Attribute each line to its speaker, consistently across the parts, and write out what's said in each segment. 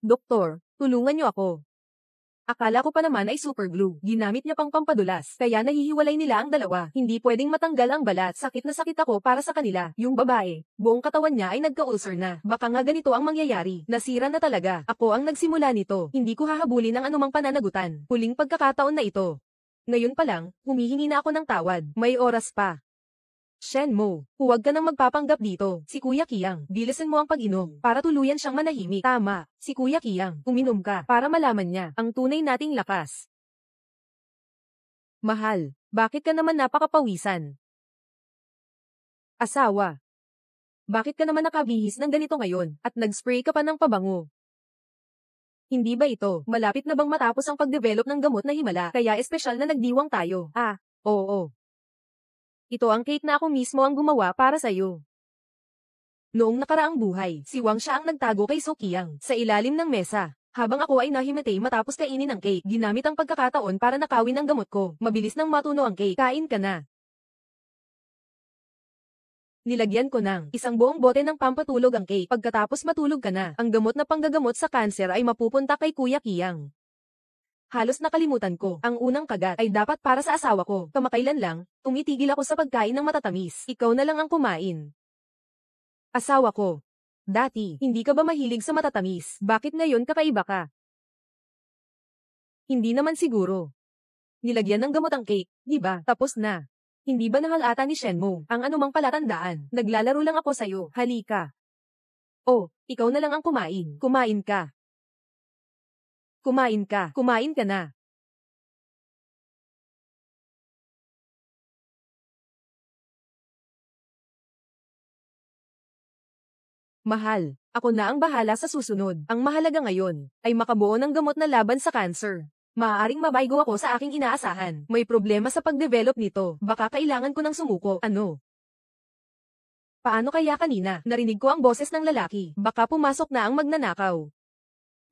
Speaker 1: Doktor, tulungan niyo ako. Akala ko pa naman ay super glue. Ginamit niya pang pampadulas. Kaya nahihiwalay nila ang dalawa. Hindi pwedeng matanggal ang balat. Sakit na sakit ako para sa kanila. Yung babae, buong katawan niya ay nagka-ulcer na. Baka nga ganito ang mangyayari. Nasira na talaga. Ako ang nagsimula nito. Hindi ko hahabulin ang anumang pananagutan. Huling pagkakataon na ito. Ngayon pa lang, humihingi na ako ng tawad. May oras pa. Shenmo, huwag ka nang magpapanggap dito. Si Kuya Kiyang, bilisan mo ang pag-inom para tuluyan siyang manahimik. Tama, si Kuya Kiyang, uminom ka para malaman niya ang tunay nating lakas. Mahal, bakit ka naman napakapawisan? Asawa, bakit ka naman nakabihis ng ganito ngayon at nag-spray ka pa ng pabango? Hindi ba ito, malapit na bang matapos ang pag-develop ng gamot na himala kaya espesyal na nagdiwang tayo? Oo. Ito ang cake na ako mismo ang gumawa para sa'yo. Noong nakaraang buhay, si Wang siya ang nagtago kay Sukiyang sa ilalim ng mesa. Habang ako ay nahimatay matapos kainin ang cake, ginamit ang pagkakataon para nakawin ang gamot ko. Mabilis nang matuno ang cake. Kain ka na. Nilagyan ko ng isang buong bote ng pampatulog ang cake. Pagkatapos matulog ka na, ang gamot na panggagamot sa kanser ay mapupunta kay Kuya Kiyang. Halos nakalimutan ko, ang unang kagat ay dapat para sa asawa ko. Kamakailan lang, tumitigil ako sa pagkain ng matatamis. Ikaw na lang ang kumain. Asawa ko. Dati, hindi ka ba mahilig sa matatamis? Bakit ngayon kakaiba ka? Hindi naman siguro. Nilagyan ng gamot ang cake, di ba? Tapos na. Hindi ba nahalata ni Shenmo ang anumang palatandaan? Naglalaro lang ako sa'yo. Halika. Oh, ikaw na lang ang kumain. Kumain ka. Kumain ka. Kumain ka na. Mahal, ako na ang bahala sa susunod. Ang mahalaga ngayon ay makabuo ng gamot na laban sa cancer. Maaaring mabaygo ako sa aking inaasahan. May problema sa pag-develop nito. Baka kailangan ko ng sumuko. Ano? Paano kaya kanina? Narinig ko ang boses ng lalaki. Baka pumasok na ang magnanakaw.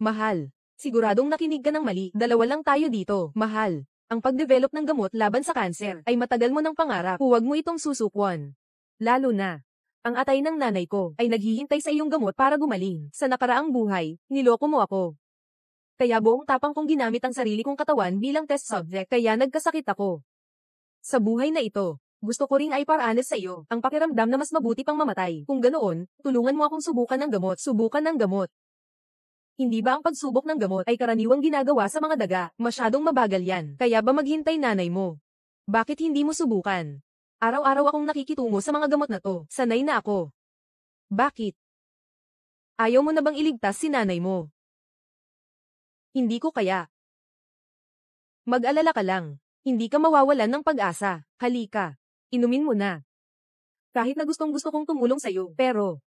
Speaker 1: Mahal. Siguradong nakinig ka ng mali, dalawa lang tayo dito. Mahal, ang pag-develop ng gamot laban sa kanser ay matagal mo ng pangarap. Huwag mo itong susukuan. Lalo na, ang atay ng nanay ko ay naghihintay sa iyong gamot para gumaling. Sa nakaraang buhay, niloko mo ako. Kaya buong tapang kong ginamit ang sarili kong katawan bilang test subject kaya nagkasakit ako. Sa buhay na ito, gusto ko rin ay paranas sa iyo, ang pakiramdam na mas mabuti pang mamatay. Kung ganoon, tulungan mo akong subukan ng gamot. Subukan ng gamot. Hindi ba ang pagsubok ng gamot ay karaniwang ginagawa sa mga daga? Masyadong mabagal yan. Kaya ba maghintay nanay mo? Bakit hindi mo subukan? Araw-araw akong nakikitungo sa mga gamot na to. Sanay na ako. Bakit? Ayaw mo na bang iligtas si nanay mo? Hindi ko kaya. Mag-alala ka lang. Hindi ka mawawalan ng pag-asa. Halika. Inumin mo na. Kahit na gustong-gusto kong tumulong sa'yo, pero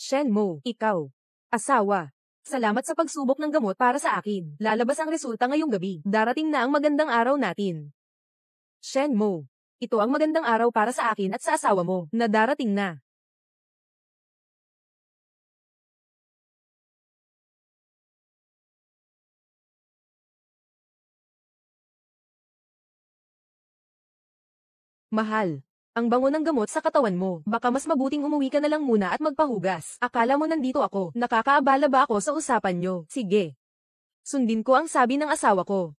Speaker 1: Shenmo, ikaw. Asawa. Salamat sa pagsubok ng gamot para sa akin. Lalabas ang resulta ngayong gabi. Darating na ang magandang araw natin. Shenmo. Ito ang magandang araw para sa akin at sa asawa mo, na darating na. Mahal. Ang bango ng gamot sa katawan mo. Baka mas mabuting umuwi ka na lang muna at magpahugas. Akala mo nandito ako. Nakakaabala ba ako sa usapan nyo? Sige. Sundin ko ang sabi ng asawa ko.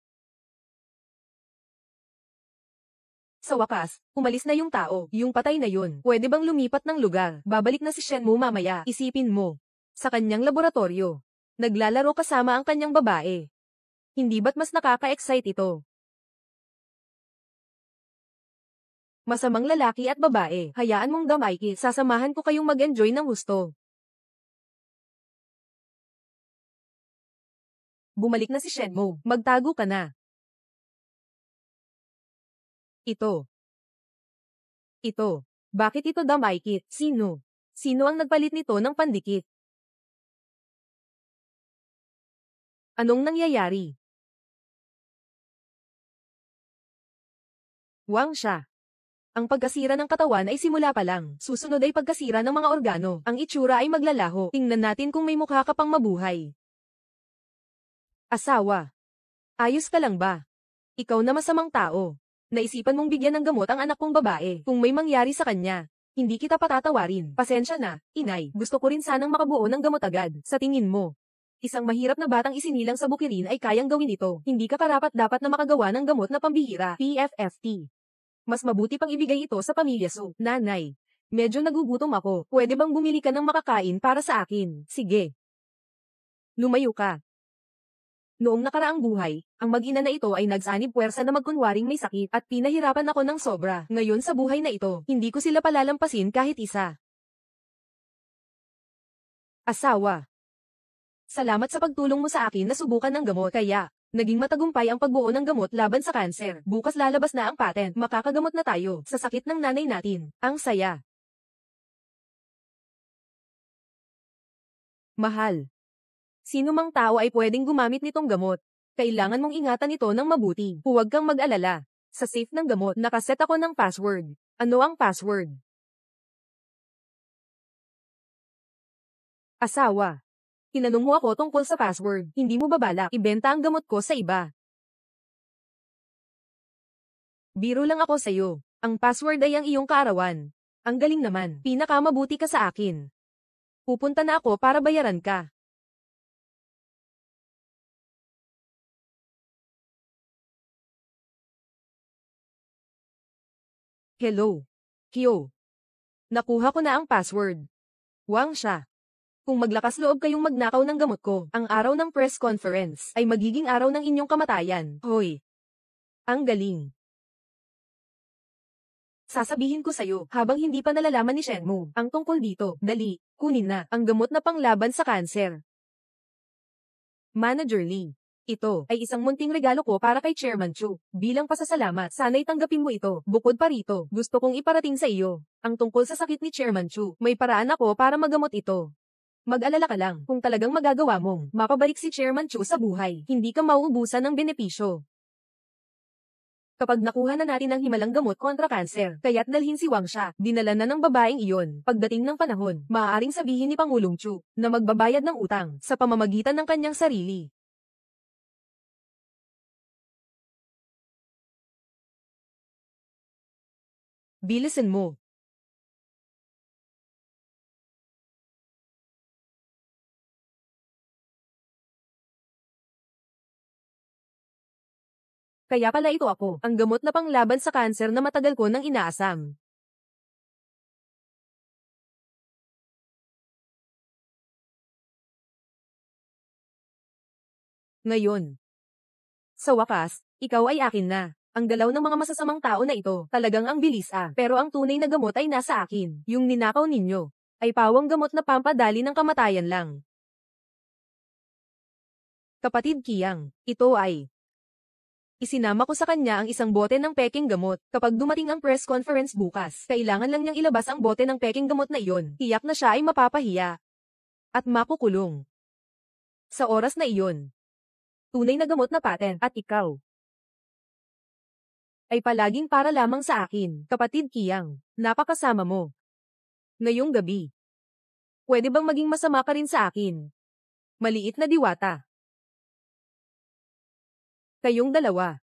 Speaker 1: Sa wakas, umalis na yung tao. Yung patay na yun. Pwede bang lumipat ng lugar? Babalik na si Shenmu mamaya. Isipin mo. Sa kanyang laboratorio. Naglalaro kasama ang kanyang babae. Hindi ba't mas nakaka-excite ito? Masamang lalaki at babae, hayaan mong Damaiki, sasamahan ko kayong mag-enjoy ng gusto. Bumalik na si Shenmo, magtago ka na. Ito. Bakit ito Damaiki? Sino? Sino ang nagpalit nito ng pandikit? Anong nangyayari? Wang siya. Ang pagkasira ng katawan ay simula pa lang. Susunod ay pagkasira ng mga organo. Ang itsura ay maglalaho. Tingnan natin kung may mukha ka pang mabuhay. Asawa. Ayos ka lang ba? Ikaw na masamang tao. Naisipan mong bigyan ng gamot ang anak kong babae. Kung may mangyari sa kanya, Hindi kita patatawarin. Pasensya na, inay. Gusto ko rin sanang makabuo ng gamot agad. Sa tingin mo, isang mahirap na batang isinilang sa bukirin ay kayang gawin ito. Hindi ka karapat-dapat na makagawa ng gamot na pambihira. PFFT. Mas mabuti pang ibigay ito sa pamilya Su. Nanay, medyo nagugutom ako. Pwede bang bumili ka ng makakain para sa akin? Sige. Lumayo ka. Noong nakaraang buhay, ang mag-ina na ito ay nagsanib puwersa na magkunwaring may sakit at pinahirapan ako ng sobra. Ngayon sa buhay na ito, hindi ko sila palalampasin kahit isa. Asawa. Salamat sa pagtulong mo sa akin na subukan ng gamot. Kaya, naging matagumpay ang pagbuo ng gamot laban sa kanser. Bukas lalabas na ang patent. Makakagamot na tayo sa sakit ng nanay natin. Ang saya. Mahal. Sino mang tao ay pwedeng gumamit nitong gamot. Kailangan mong ingatan ito ng mabuti. Huwag kang mag-alala. Sa safe ng gamot, nakaset ako ng password. Ano ang password? Asawa. Tinanong mo ako tungkol sa password. Hindi mo ba balak ibenta ang gamot ko sa iba? Biro lang ako sa'yo. Ang password ay ang iyong kaarawan. Ang galing naman. Pinakamabuti ka sa akin. Pupunta na ako para bayaran ka. Hello. Kyo. Nakuha ko na ang password. Wang siya. Kung maglakas loob kayong magnakaw ng gamot ko, ang araw ng press conference ay magiging araw ng inyong kamatayan. Hoy. Ang galing. Sasabihin ko sa'yo, habang hindi pa nalalaman ni Shenmue, ang tungkol dito, dali, kunin na, ang gamot na panglaban sa kanser. Manager Lee. Ito ay isang munting regalo ko para kay Chairman Chu. Bilang pasasalamat, sana'y tanggapin mo ito. Bukod pa rito, gusto kong iparating sa iyo ang tungkol sa sakit ni Chairman Chu. May paraan ako para magamot ito. Mag-alala ka lang, kung talagang magagawa mong mapabalik si Chairman Chu sa buhay, hindi ka mauubusan ng benepisyo. Kapag nakuha na natin ang himalang gamot kontra kanser, kaya't dalhin si Wang Xia, dinala na ng babaeng iyon. Pagdating ng panahon, maaaring sabihin ni Pangulong Chu na magbabayad ng utang sa pamamagitan ng kanyang sarili. Bilisan mo. Kaya pala ito ako, ang gamot na panglaban sa kanser na matagal ko nang inaasam. Ngayon. Sa wakas, ikaw ay akin na. Ang galaw ng mga masasamang tao na ito, talagang ang bilis ah. Pero ang tunay na gamot ay nasa akin. Yung ninakaw ninyo, ay pawang gamot na pampadali ng kamatayan lang. Kapatid Kiyang, ito ay isinama ko sa kanya ang isang bote ng peking gamot. Kapag dumating ang press conference bukas, kailangan lang niyang ilabas ang bote ng peking gamot na iyon. Tiyak na siya ay mapapahiya. At makukulong. Sa oras na iyon. Tunay na gamot na patent at ikaw. Ay palaging para lamang sa akin, kapatid Kiyang. Napakasama mo. Ngayong gabi. Pwede bang maging masama ka rin sa akin? Maliit na diwata. Kayong dalawa.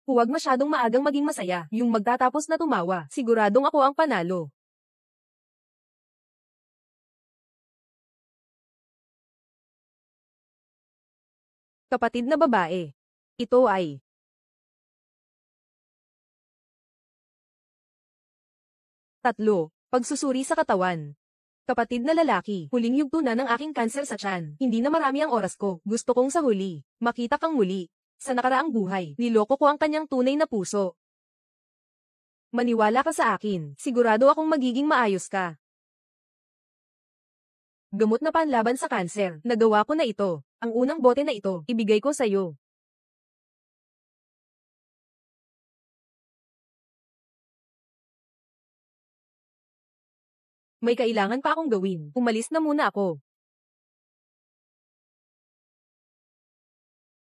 Speaker 1: Huwag masyadong maagang maging masaya. Yung magtatapos na tumawa, siguradong ako ang panalo. Kapatid na babae. Ito ay tatlo. Pagsusuri sa katawan. Kapatid na lalaki, huling yugto na ng aking kanser sa tiyan. Hindi na marami ang oras ko. Gusto kong sa huli, makita kang muli. Sa nakaraang buhay, niloko ko ang kanyang tunay na puso. Maniwala ka sa akin, sigurado akong magiging maayos ka. Gamot na panlaban sa kanser, nagawa ko na ito. Ang unang bote na ito, ibigay ko sa'yo. May kailangan pa akong gawin. Umalis na muna ako.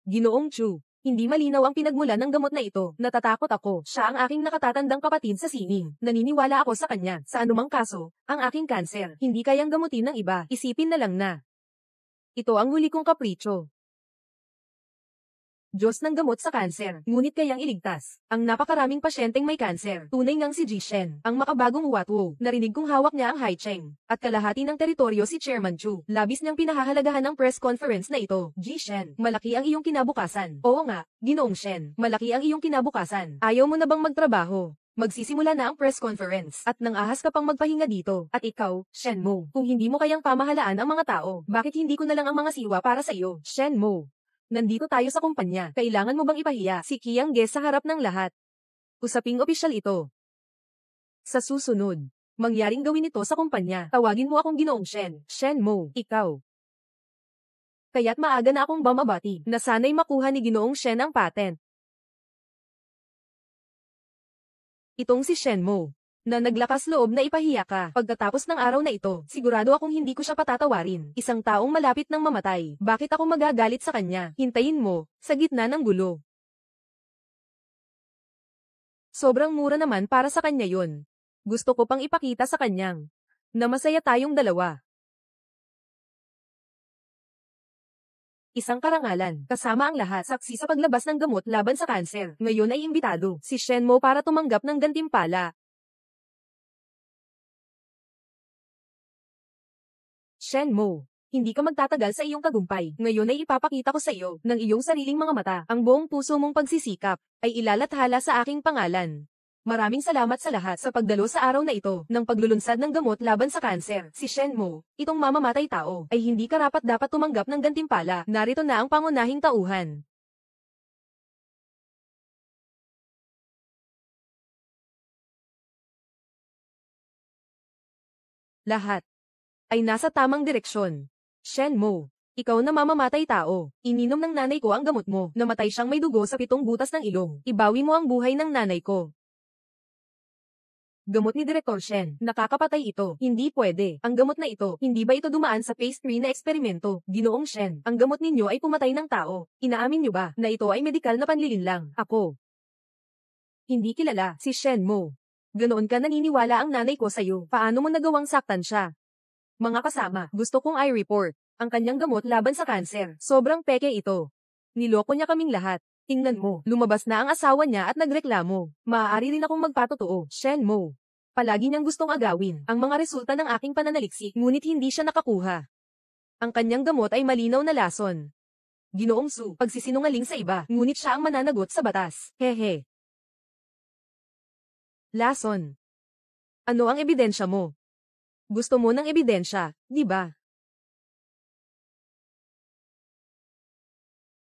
Speaker 1: Ginoong Chu, hindi malinaw ang pinagmulan ng gamot na ito. Natatakot ako. Siya ang aking nakatatandang kapatid sa sining. Naniniwala ako sa kanya. Sa anumang kaso, ang aking kanser, hindi kayang gamutin ng iba. Isipin na lang na. Ito ang huli kong kapritsyo. Diyos ng gamot sa kanser, ngunit kayang iligtas ang napakaraming pasyenteng may kanser. Tunay ngang si Jishen, ang makabagong Watwo. Narinig kong hawak niya ang Haicheng, at kalahati ng teritoryo si Chairman Chu. Labis niyang pinahahalagahan ng press conference na ito. Jishen, malaki ang iyong kinabukasan. Oo nga, Ginoong Shen, malaki ang iyong kinabukasan. Ayaw mo na bang magtrabaho? Magsisimula na ang press conference at nang ahas ka pang magpahinga dito. At ikaw, Shenmo, kung hindi mo kayang pamahalaan ang mga tao, bakit hindi ko na lang ang mga siwa para sa iyo? Shenmo, nandito tayo sa kumpanya. Kailangan mo bang ipahiya si Qiang Ge sa harap ng lahat? Usaping opisyal ito. Sa susunod, mangyaring gawin ito sa kumpanya. Tawagin mo akong Ginoong Shen. Shenmo, ikaw. Kaya't maaga na akong bumabati na sana'y makuha ni Ginoong Shen ang patent. Itong si Shenmo, na naglakas loob na ipahiya ka. Pagkatapos ng araw na ito, sigurado akong hindi ko siya patatawarin. Isang taong malapit ng mamatay. Bakit ako magagalit sa kanya? Hintayin mo, sa gitna ng gulo. Sobrang mura naman para sa kanya yun. Gusto ko pang ipakita sa kanyang na masaya tayong dalawa. Isang karangalan, kasama ang lahat saksi sa paglabas ng gamot laban sa kanser. Ngayon ay imbitado si Shenmo para tumanggap ng gantimpala. Shenmo, hindi ka magtatagal sa iyong tagumpay. Ngayon ay ipapakita ko sa iyo ng iyong sariling mga mata. Ang buong puso mong pagsisikap ay ilalathala sa aking pangalan. Maraming salamat sa lahat sa pagdalo sa araw na ito ng paglulunsad ng gamot laban sa kanser. Si Shenmo, itong mamamatay tao, ay hindi karapat-dapat tumanggap ng gantimpala. Narito na ang pangunahing tauhan. Lahat ay nasa tamang direksyon. Shenmo, ikaw na mamamatay tao. Ininom ng nanay ko ang gamot mo. Namatay siyang may dugo sa 7 butas ng ilong. Ibawi mo ang buhay ng nanay ko. Gamot ni Direktor Shen, nakakapatay ito. Hindi pwede. Ang gamot na ito, hindi ba ito dumaan sa phase 3 na eksperimento? Ginoong Shen, ang gamot ninyo ay pumatay ng tao. Inaamin niyo ba na ito ay medikal na panlilinlang? Ako. Hindi kilala si Shenmo. Ganoon ka naniniwala ang nanay ko sa'yo. Paano mo nagawang saktan siya? Mga kasama, gusto kong i-report ang kanyang gamot laban sa kanser. Sobrang peke ito. Niloko niya kaming lahat. Tingnan mo, lumabas na ang asawa niya at nagreklamo. Maaari rin akong magpatotoo. Shenmo, palagi niyang gustong agawin ang mga resulta ng aking pananaliksik, ngunit hindi siya nakakuha. Ang kanyang gamot ay malinaw na lason. Ginoong Su, pagsisinungaling sa iba, ngunit siya ang mananagot sa batas. Hehe. Lason. Ano ang ebidensya mo? Gusto mo ng ebidensya, di ba?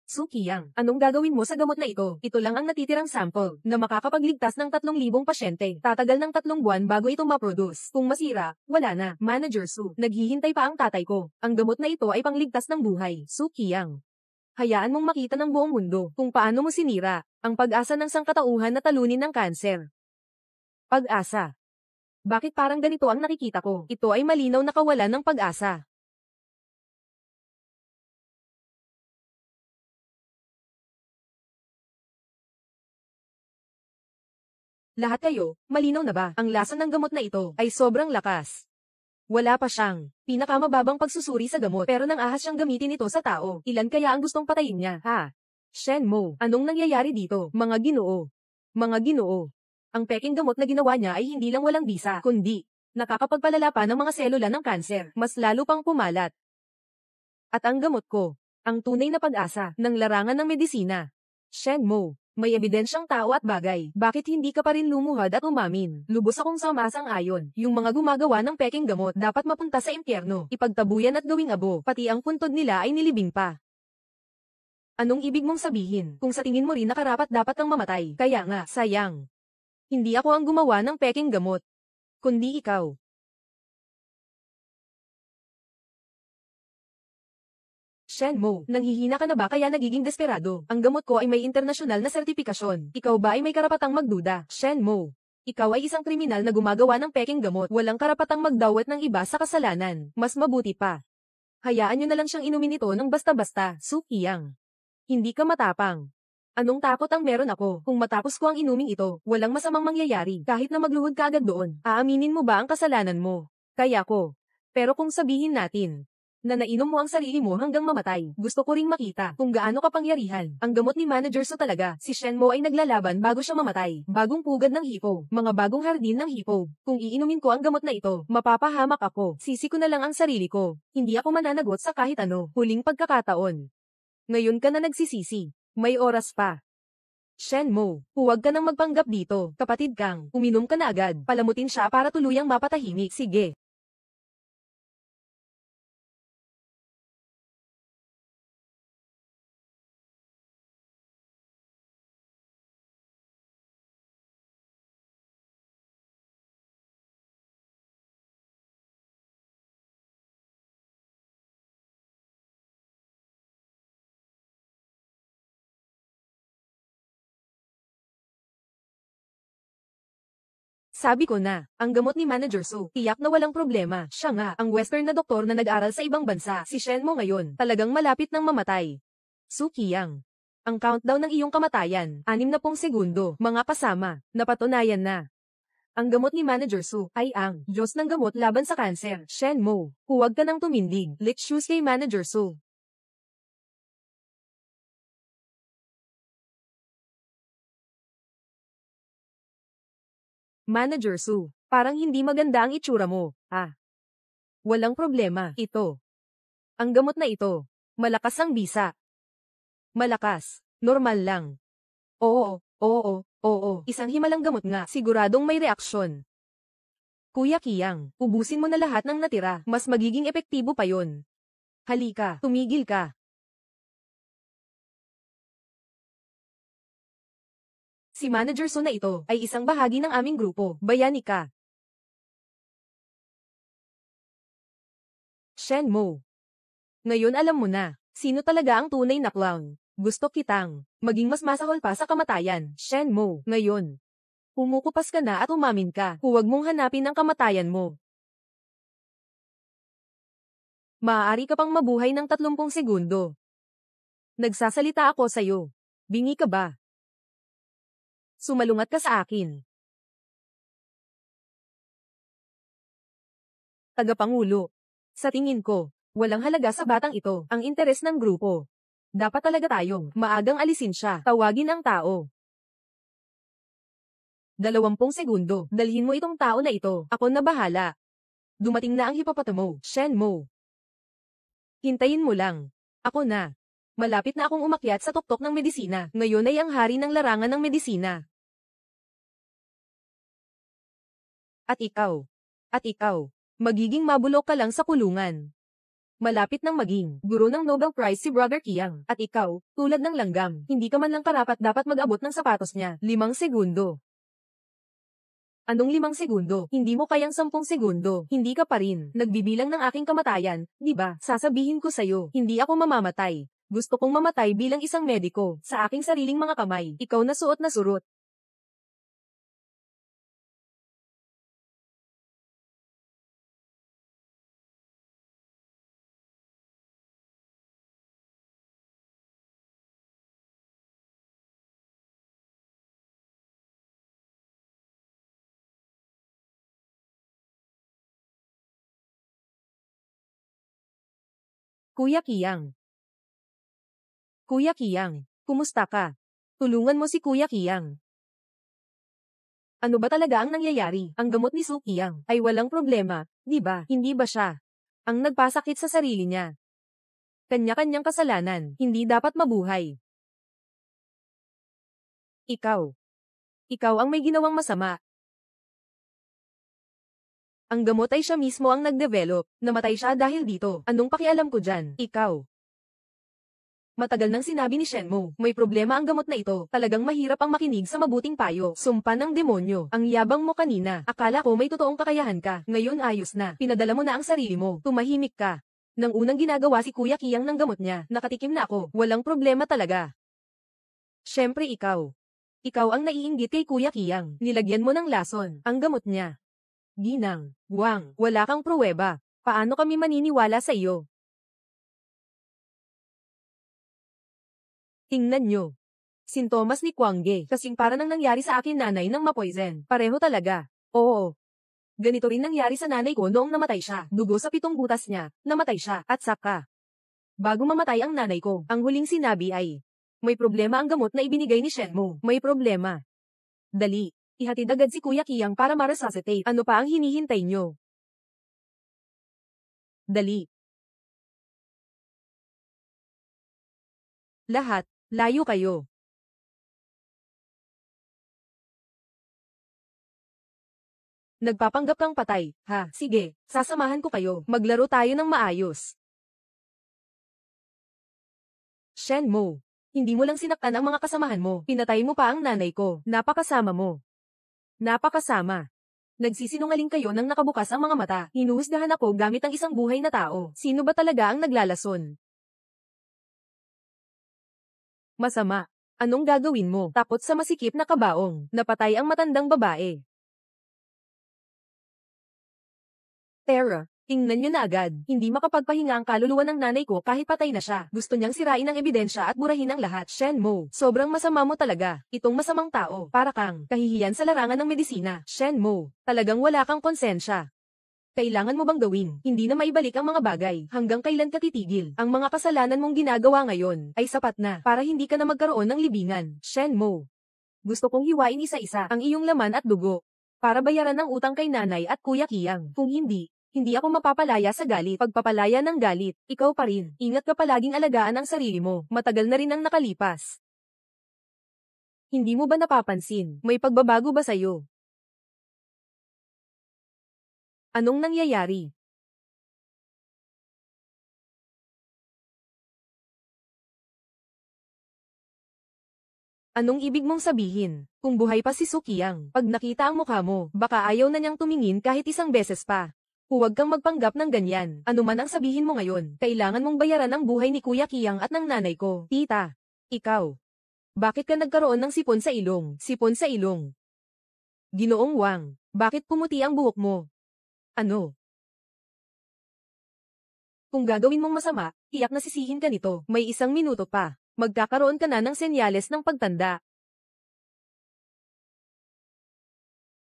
Speaker 1: Su Qiang, anong gagawin mo sa gamot na ito? Ito lang ang natitirang sample na makakapagligtas ng 3,000 pasyente. Tatagal ng 3 buwan bago ito ma-produce. Kung masira, wala na. Manager Su, naghihintay pa ang tatay ko. Ang gamot na ito ay pangligtas ng buhay. Su Qiang, hayaan mong makita ng buong mundo kung paano mo sinira ang pag-asa ng sangkatauhan na talunin ng kanser. Pag-asa. Bakit parang ganito ang nakikita ko? Ito ay malinaw na kawalan ng pag-asa. Lahat kayo, malinaw na ba? Ang lasa ng gamot na ito ay sobrang lakas. Wala pa siyang pinakamababang pagsusuri sa gamot pero nang ahas siyang gamitin ito sa tao. Ilan kaya ang gustong patayin niya? Ha? Shenmo, anong nangyayari dito? Mga ginoo. Mga ginoo. Ang peking gamot na ginawa niya ay hindi lang walang bisa, kundi nakakapagpalala pa ng mga selula ng kanser. Mas lalo pang pumalat. At ang gamot ko, ang tunay na pag-asa ng larangan ng medisina. Shenmo, may ebidensyang tao at bagay. Bakit hindi ka pa rin lumuhad at umamin? Lubos akong sumasang-ayon. Yung mga gumagawa ng peking gamot dapat mapunta sa impyerno. Ipagtabuyan at gawing abo. Pati ang puntod nila ay nilibing pa. Anong ibig mong sabihin? Kung sa tingin mo rin na karapat-dapat kang mamatay. Kaya nga, sayang. Hindi ako ang gumawa ng peking gamot, kundi ikaw. Shenmo, nanghihina ka na ba kaya nagiging desperado? Ang gamot ko ay may internasyonal na sertipikasyon. Ikaw ba ay may karapatang magduda? Shenmo, ikaw ay isang kriminal na gumagawa ng peking gamot. Walang karapatang magdawat ng iba sa kasalanan. Mas mabuti pa. Hayaan niyo na lang siyang inumin ito ng basta-basta. Su Qiang, hindi ka matapang. Anong takot ang meron ako? Kung matapos ko ang inuming ito, walang masamang mangyayari. Kahit na magluhod ka agad doon, aaminin mo ba ang kasalanan mo? Kaya ko. Pero kung sabihin natin na nainom mo ang sarili mo hanggang mamatay. Gusto ko ring makita kung gaano kapangyarihan ang gamot ni Manager Su talaga. Si Shenmo ay naglalaban bago siya mamatay. Bagong pugad ng hipo, mga bagong hardin ng hipo. Kung iinumin ko ang gamot na ito, mapapahamak ako. Sisi ko na lang ang sarili ko. Hindi ako mananagot sa kahit ano. Huling pagkakataon. Ngayon ka na nagsisisi. May oras pa. Shenmo, huwag ka nang magpanggap dito. Kapatid Kang, uminom ka na agad. Palamutin siya para tuluyang mapatahimik. Sige. Sabi ko na, ang gamot ni Manager Su, tiyak na walang problema. Siya nga, ang western na doktor na nag-aral sa ibang bansa. Si Shenmo ngayon, talagang malapit ng mamatay. Su Qiyang. Ang countdown ng iyong kamatayan, 60 segundo, mga kasama, napatunayan na. Ang gamot ni Manager Su ay ang Diyos ng gamot laban sa kanser. Shenmo, huwag ka nang tumindig. Let's choose kay Manager Su. Manager Su, parang hindi maganda ang itsura mo. Walang problema. Ito. Ang gamot na ito. Malakas ang bisa. Malakas. Normal lang. Oo. Isang himalang gamot nga. Siguradong may reaksyon. Kuya Kiyang, ubusin mo na lahat ng natira. Mas magiging epektibo pa yon. Halika, tumigil ka. Si Manager Su na ito ay isang bahagi ng aming grupo. Bayani ka. Shenmo. Ngayon alam mo na, sino talaga ang tunay na clown. Gusto kitang maging mas masahol pa sa kamatayan. Shenmo, ngayon. Humukupas ka na at umamin ka. Huwag mong hanapin ang kamatayan mo. Maaari ka pang mabuhay ng 30 segundo. Nagsasalita ako sa'yo. Bingi ka ba? Sumalungat ka sa akin. Tagapangulo. Sa tingin ko, walang halaga sa batang ito ang interes ng grupo. Dapat talaga tayong maagang alisin siya. Tawagin ang tao. 20 segundo. Dalhin mo itong tao na ito. Ako na bahala. Dumating na ang hipopotamo. Shenmo. Hintayin mo lang. Ako na. Malapit na akong umakyat sa tuktok ng medisina. Ngayon ay ang hari ng larangan ng medisina. At ikaw. Magiging mabulok ka lang sa kulungan. Malapit nang maging guro ng Nobel Prize si Brother Kiyang. At ikaw, tulad ng langgam, hindi ka man lang karapat dapat mag-abot ng sapatos niya. 5 segundo. Anong 5 segundo? Hindi mo kayang 10 segundo. Hindi ka pa rin nagbibilang ng aking kamatayan, di ba? Sasabihin ko sa'yo, hindi ako mamamatay. Gusto kong mamatay bilang isang mediko, sa aking sariling mga kamay. Ikaw na suot na surot. Kuya Kiyang. Kuya Kiyang, kumusta ka? Tulungan mo si Kuya Kiyang. Ano ba talaga ang nangyayari? Ang gamot ni Su Qiyang ay walang problema, di ba? Hindi ba siya ang nagpasakit sa sarili niya? Kanya-kanyang kasalanan, hindi dapat mabuhay. Ikaw. Ikaw ang may ginawang masama. Ang gamot ay siya mismo ang nag-develop. Namatay siya dahil dito. Anong pakialam ko dyan? Ikaw. Matagal nang sinabi ni Shenmo, may problema ang gamot na ito. Talagang mahirap ang makinig sa mabuting payo. Sumpa ng demonyo. Ang yabang mo kanina. Akala ko may totoong kakayahan ka. Ngayon ayos na. Pinadala mo na ang sarili mo. Tumahimik ka. Nang unang ginagawa si Kuya Kiyang ng gamot niya, nakatikim na ako. Walang problema talaga. Siyempre ikaw. Ikaw ang naiinggit kay Kuya Kiyang. Nilagyan mo ng lason ang gamot niya. Ginang, Wang, wala kang pruweba. Paano kami maniniwala sa iyo? Tingnan nyo. Sintomas ni Kwangge, kasing para nang nangyari sa akin nanay ng mapoisen. Pareho talaga. Oo. Ganito rin nangyari sa nanay ko noong namatay siya. Dugo sa 7 butas niya, namatay siya, at saka. Bago mamatay ang nanay ko, ang huling sinabi ay, may problema ang gamot na ibinigay ni Shenmue. May problema. Dali, ihatid agad si Kuya Kiyang para ma-resuscitate. Ano pa ang hinihintay nyo? Dali. Lahat, layo kayo. Nagpapanggap kang patay, ha? Sige, sasamahan ko kayo. Maglaro tayo ng maayos. Shenmue, hindi mo lang sinaktan ang mga kasamahan mo. Pinatay mo pa ang nanay ko. Napakasama mo. Napakasama. Nagsisinungaling kayo nang nakabukas ang mga mata. Hinuhusgahan ako gamit ang isang buhay na tao. Sino ba talaga ang naglalason? Masama. Anong gagawin mo? Takot sa masikip na kabaong. Napatay ang matandang babae. Terra, tingnan nyo na agad. Hindi makapagpahinga ang kaluluwa ng nanay ko kahit patay na siya. Gusto niyang sirain ang ebidensya at burahin ang lahat. Shenmue, sobrang masama mo talaga. Itong masamang tao. Para kang kahihiyan sa larangan ng medisina. Shenmue, talagang wala kang konsensya. Kailangan mo bang gawin? Hindi na maibalik ang mga bagay. Hanggang kailan ka titigil? Ang mga kasalanan mong ginagawa ngayon ay sapat na para hindi ka na magkaroon ng libingan. Shenmue, gusto kong hiwain isa-isa ang iyong laman at dugo para bayaran ang utang kay nanay at Kuya Kiyang. Kung hindi ako mapapalaya sa galit. Pagpapalaya ng galit, ikaw pa rin. Ingat ka palaging alagaan ang sarili mo. Matagal na rin ang nakalipas. Hindi mo ba napapansin? May pagbabago ba sa'yo? Anong nangyayari? Anong ibig mong sabihin? Kung buhay pa si Sukiyang, pag nakita ang mukha mo, baka ayaw na niyang tumingin kahit isang beses pa. Huwag kang magpanggap ng ganyan. Ano man ang sabihin mo ngayon, kailangan mong bayaran ang buhay ni Kuya Kiyang at ng nanay ko. Tita, ikaw. Bakit ka nagkaroon ng sipon sa ilong? Sipon sa ilong. Ginoong Wang, bakit pumuti ang buhok mo? Ano? Kung gagawin mong masama, tiyak na sisihin ka nito. May 1 minuto pa. Magkakaroon ka na ng senyales ng pagtanda.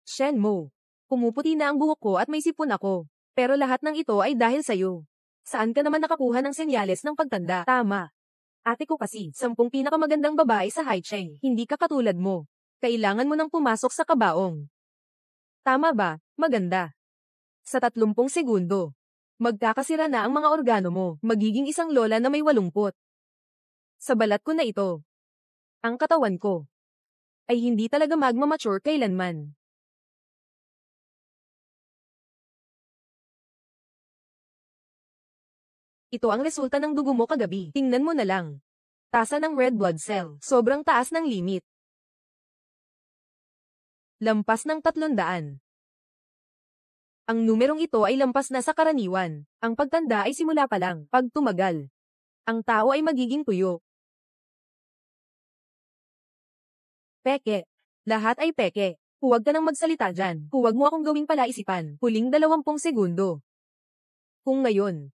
Speaker 1: Shenmue, pumuputi na ang buhok ko at may sipon ako. Pero lahat ng ito ay dahil sa'yo. Saan ka naman nakakuha ng senyales ng pagtanda? Tama. Ate ko kasi, 10 pinakamagandang babae sa Haicheng. Hindi ka katulad mo. Kailangan mo nang pumasok sa kabaong. Tama ba? Maganda. Sa 30 segundo. Magkakasira na ang mga organo mo. Magiging isang lola na may 80. Sa balat ko na ito. Ang katawan ko ay hindi talaga magmamature kailanman. Ito ang resulta ng dugo mo kagabi. Tingnan mo na lang. Tasa ng red blood cell. Sobrang taas ng limit. Lampas ng 300. Ang numerong ito ay lampas na sa karaniwan. Ang pagtanda ay simula pa lang. Pag tumagal, ang tao ay magiging tuyo. Peke. Lahat ay peke. Huwag ka nang magsalita dyan. Huwag mo akong gawing palaisipan. Huling 20 segundo. Kung ngayon,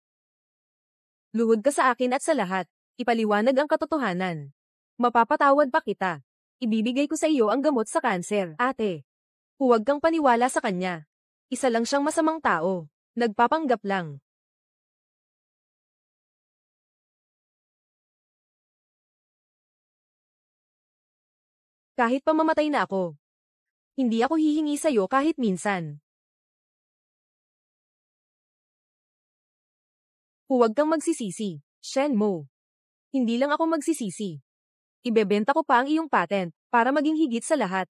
Speaker 1: luhod ka sa akin at sa lahat. Ipaliwanag ang katotohanan. Mapapatawad pa kita. Ibibigay ko sa iyo ang gamot sa kanser. Ate, huwag kang paniwala sa kanya. Isa lang siyang masamang tao. Nagpapanggap lang. Kahit pamamatay na ako, hindi ako hihingi sa iyo kahit minsan. Huwag kang magsisisi, Shenmue. Hindi lang ako magsisisi. Ibebenta ko pa ang iyong patent, para maging higit sa lahat.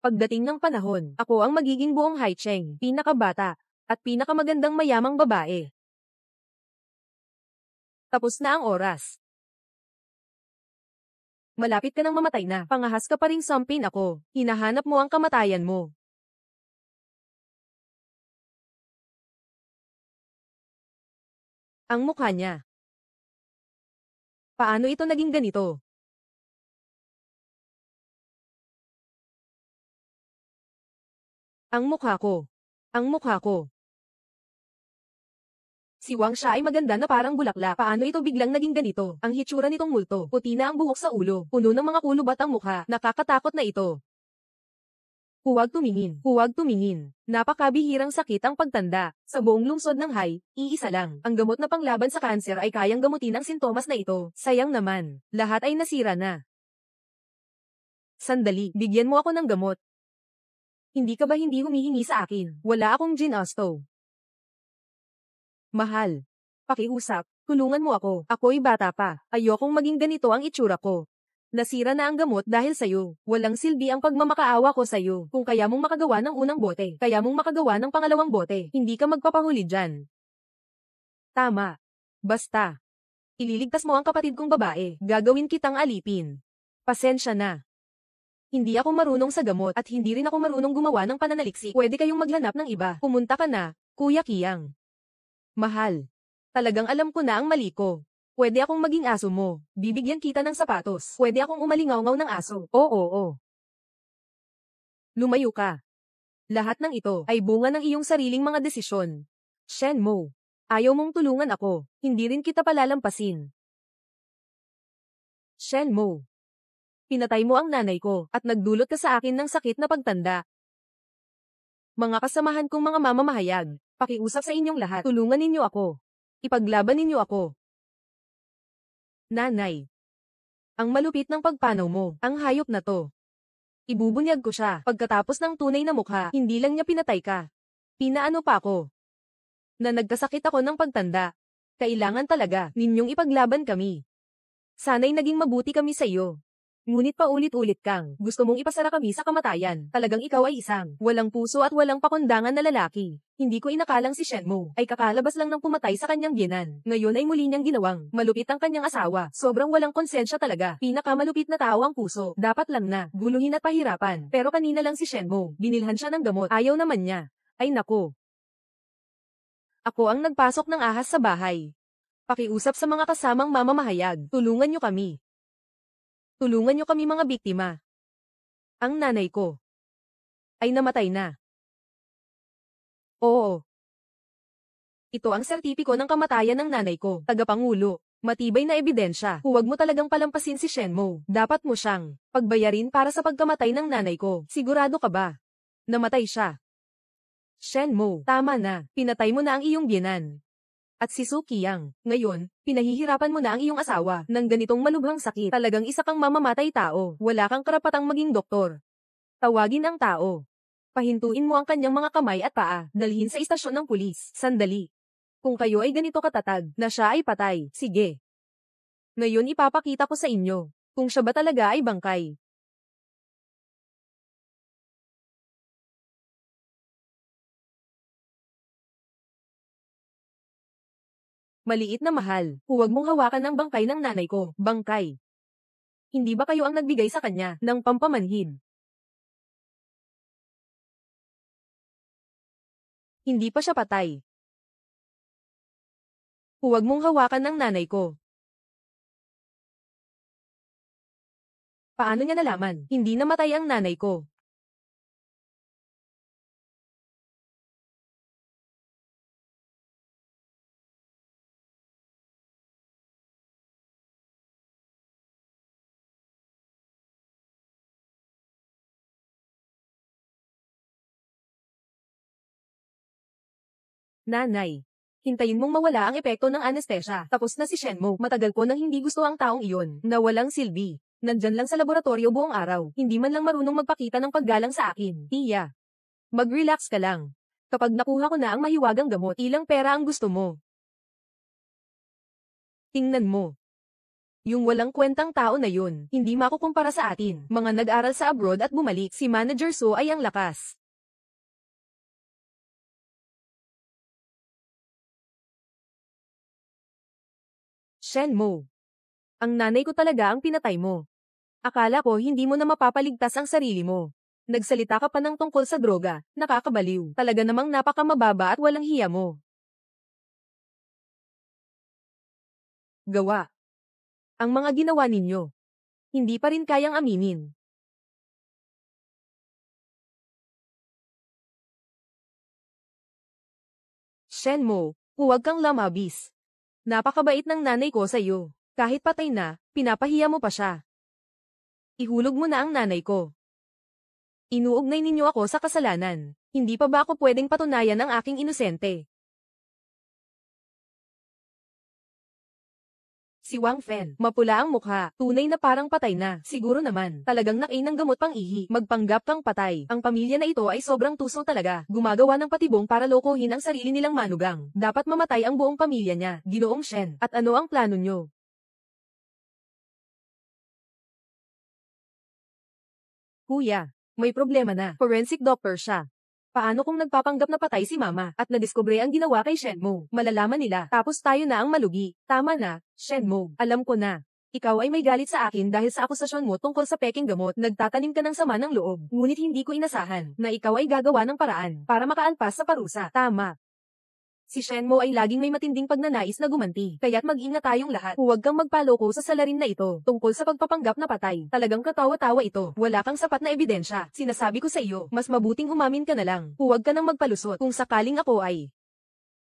Speaker 1: Pagdating ng panahon, ako ang magiging buong Haicheng, pinakabata, at pinakamagandang mayamang babae. Tapos na ang oras. Malapit ka nang mamatay na, pangahas ka pa ring sampin ako, hinahanap mo ang kamatayan mo. Ang mukha niya. Paano ito naging ganito? Ang mukha ko. Ang mukha ko. Si Wang siya ay maganda na parang bulaklak. Paano ito biglang naging ganito? Ang hitsura nitong multo. Puti na ang buhok sa ulo. Puno ng mga kulub at ang mukha. Nakakatakot na ito. Huwag tumingin. Huwag tumingin. Napakabihirang sakit ang pagtanda. Sa buong lungsod ng Hai, iisa lang. Ang gamot na panglaban sa kanser ay kayang gamutin ang sintomas na ito. Sayang naman. Lahat ay nasira na. Sandali, bigyan mo ako ng gamot. Hindi ka ba hindi humihingi sa akin? Wala akong ginasto. Mahal. Pakiusap, tulungan mo ako. Ako'y bata pa. Ayokong maging ganito ang itsura ko. Nasira na ang gamot dahil sa'yo. Walang silbi ang pagmamakaawa ko sa'yo. Kung kaya mong makagawa ng unang bote, kaya mong makagawa ng pangalawang bote, hindi ka magpapahuli dyan. Tama. Basta. Ililigtas mo ang kapatid kong babae. Gagawin kitang alipin. Pasensya na. Hindi ako marunong sa gamot at hindi rin ako marunong gumawa ng pananaliksik. Pwede kayong maghanap ng iba. Pumunta ka na, Kuya Kiyang. Mahal. Talagang alam ko na ang mali ko. Pwede akong maging aso mo. Bibigyan kita ng sapatos. Pwede akong umalingaw-ngaw ng aso. Oo. Lumayo ka. Lahat ng ito ay bunga ng iyong sariling mga desisyon. Shenmo. Ayaw mong tulungan ako. Hindi rin kita palalampasin. Shenmo. Pinatay mo ang nanay ko at nagdulot ka sa akin ng sakit na pagtanda. Mga kasamahan kong mga mamamahayag, pakiusap sa inyong lahat. Tulungan ninyo ako. Ipaglaban ninyo ako. Nanay. Ang malupit ng pagpanaw mo, ang hayop na to. Ibubunyag ko siya. Pagkatapos ng tunay na mukha, hindi lang niya pinatay ka. Pinaano pa ako. Na nagkasakit ako ng pagtanda. Kailangan talaga ninyong ipaglaban kami. Sana'y naging mabuti kami sa iyo. Ngunit paulit-ulit kang gusto mong ipasara kami sa kamatayan. Talagang ikaw ay isang walang puso at walang pakundangan na lalaki. Hindi ko inakalang si Shenmo ay kakalabas lang ng pumatay sa kanyang biyenan. Ngayon ay muli niyang ginawang malupit ang kanyang asawa. Sobrang walang konsensya talaga. Pinakamalupit na tao ang puso. Dapat lang na guluhin at pahirapan. Pero kanina lang si Shenmo. Binilhan siya ng gamot. Ayaw naman niya. Ay nako. Ako ang nagpasok ng ahas sa bahay. Pakiusap sa mga kasamang mamamahayag. Tulungan niyo kami. Tulungan niyo kami mga biktima. Ang nanay ko ay namatay na. Oo. Ito ang sertipiko ng kamatayan ng nanay ko, tagapangulo. Matibay na ebidensya. Huwag mo talagang palampasin si Shenmo. Dapat mo siyang pagbayarin para sa pagkamatay ng nanay ko. Sigurado ka ba? Namatay siya. Shenmo, tama na. Pinatay mo na ang iyong biyenan. At si Suki Yang, ngayon, pinahihirapan mo na ang iyong asawa ng ganitong malubhang sakit. Talagang isa kang mamamatay tao. Wala kang karapatang maging doktor. Tawagin ang tao. Pahintuin mo ang kanyang mga kamay at paa. Dalhin sa istasyon ng pulis. Sandali. Kung kayo ay ganito katatag na siya ay patay, sige. Ngayon ipapakita ko sa inyo kung siya ba talaga ay bangkay. Maliit na mahal, huwag mong hawakan ang bangkay ng nanay ko. Bangkay. Hindi ba kayo ang nagbigay sa kanya ng pampamanhid? Hindi pa siya patay. Huwag mong hawakan ng nanay ko. Paano niya nalaman? Hindi namatay ang nanay ko. Nanay. Hintayin mong mawala ang epekto ng anesthesia. Tapos na si Shenmo. Matagal ko nang hindi gusto ang taong iyon, na walang silbi. Nandyan lang sa laboratorio buong araw. Hindi man lang marunong magpakita ng paggalang sa akin. Tia. Mag-relax ka lang. Kapag nakuha ko na ang mahiwagang gamot, ilang pera ang gusto mo? Tingnan mo. Yung walang kwentang tao na yun, hindi makukumpara sa atin. Mga nag-aral sa abroad at bumalik, si Manager So ay ang lakas. Shenmo. Ang nanay ko talaga ang pinatay mo. Akala ko hindi mo na mapapaligtas ang sarili mo. Nagsalita ka pa ng tungkol sa droga, nakakabaliw. Talaga namang napakamababa at walang hiya mo. Gawa. Ang mga ginawa ninyo. Hindi pa rin kayang aminin. Shenmo, huwag kang lamabis. Napakabait ng nanay ko sa iyo. Kahit patay na, pinapahiya mo pa siya. Ihulog mo na ang nanay ko. Inuugnay ninyo ako sa kasalanan. Hindi pa ba ako pwedeng patunayan ang aking inosente? Si Wang Fen, mapula ang mukha, tunay na parang patay na. Siguro naman, talagang nakain ng gamot pang ihi, magpanggap kang patay. Ang pamilya na ito ay sobrang tuso talaga, gumagawa ng patibong para lokohin ang sarili nilang manugang. Dapat mamatay ang buong pamilya niya, Ginoong Shen. At ano ang plano nyo? Kuya, may problema na. Forensic doctor siya. Paano kung nagpapanggap na patay si mama at nadiskubre ang ginawa kay Shenmue? Malalaman nila, tapos tayo na ang malugi. Tama na, Shenmue. Alam ko na. Ikaw ay may galit sa akin dahil sa akusasyon mo tungkol sa peking gamot. Nagtatanim ka ng sama ng loob. Ngunit hindi ko inasahan na ikaw ay gagawa ng paraan para makaalpas sa parusa. Tama. Si Shenmue ay laging may matinding pagnanais na gumanti, kaya't mag-ingat tayong lahat. Huwag kang magpaloko sa salarin na ito, tungkol sa pagpapanggap na patay. Talagang katawa-tawa ito. Wala kang sapat na ebidensya. Sinasabi ko sa iyo, mas mabuting umamin ka na lang. Huwag ka nang magpalusot. Kung sakaling ako ay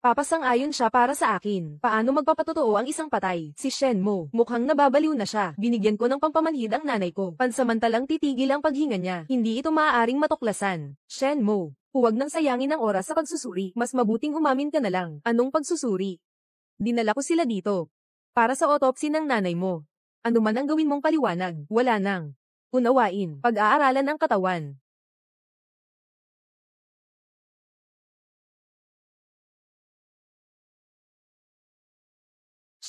Speaker 1: papasang-ayon siya para sa akin. Paano magpapatotoo ang isang patay? Si Shenmue, mukhang nababaliw na siya. Binigyan ko ng pampamanhid ang nanay ko. Pansamantalang titigil ang paghinga niya. Hindi ito maaaring matuklasan. Shenmue, huwag nang sayangin ang oras sa pagsusuri. Mas mabuting umamin ka na lang. Anong pagsusuri? Dinala ko sila dito para sa autopsy ng nanay mo. Ano man ang gawin mong paliwanag, wala nang unawain. Pag-aaralan ang katawan.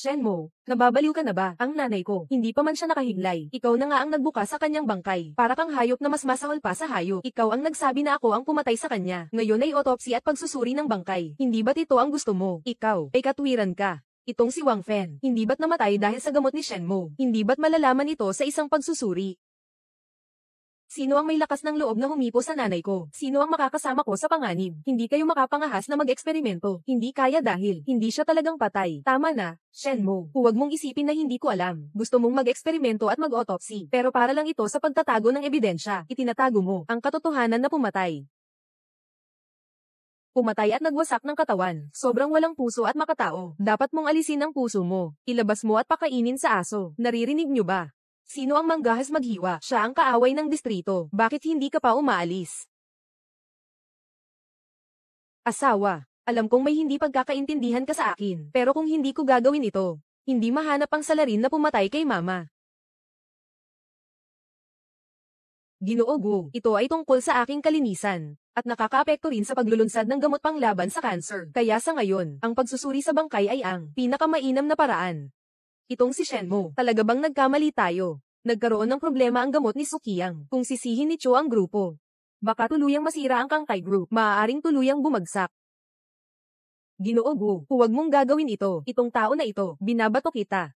Speaker 1: Shenmue, nababaliw ka na ba? Ang nanay ko, hindi pa man siya nakahiglay. Ikaw na nga ang nagbuka sa kanyang bangkay. Para kang hayop na mas masahol pa sa hayop. Ikaw ang nagsabi na ako ang pumatay sa kanya. Ngayon ay autopsy at pagsusuri ng bangkay. Hindi ba't ito ang gusto mo? Ikaw, ay katwiran ka. Itong si Wang Fen, hindi ba't namatay dahil sa gamot ni Shenmue? Hindi ba't malalaman ito sa isang pagsusuri? Sino ang may lakas ng loob na humipo sa nanay ko? Sino ang makakasama ko sa panganib? Hindi kayo makapangahas na mag-eksperimento. Hindi kaya dahil hindi siya talagang patay. Tama na, Shenmue. Huwag mong isipin na hindi ko alam. Gusto mong mag-eksperimento at mag-autopsy. Pero para lang ito sa pagtatago ng ebidensya. Itinatago mo ang katotohanan na pumatay. Pumatay at nagwasak ng katawan. Sobrang walang puso at makatao. Dapat mong alisin ang puso mo. Ilabas mo at pakainin sa aso. Naririnig niyo ba? Sino ang manggahas maghiwa? Siya ang kaaway ng distrito. Bakit hindi ka pa umaalis? Asawa, alam kong may hindi pagkakaintindihan ka sa akin. Pero kung hindi ko gagawin ito, hindi mahanap ang salarin na pumatay kay mama. Ginoo Gu, ito ay tungkol sa aking kalinisan. At nakakaapekto rin sa paglulunsad ng gamot panglaban sa cancer. Kaya sa ngayon, ang pagsusuri sa bangkay ay ang pinakamainam na paraan. Itong si Shenmue, talaga bang nagkamali tayo? Nagkaroon ng problema ang gamot ni Sukiyang. Kung sisihin ni Cho ang grupo, baka tuluyang masira ang Kangkai Group. Maaaring tuluyang bumagsak. Ginoo Gu, huwag mong gagawin ito. Itong tao na ito, binabato kita.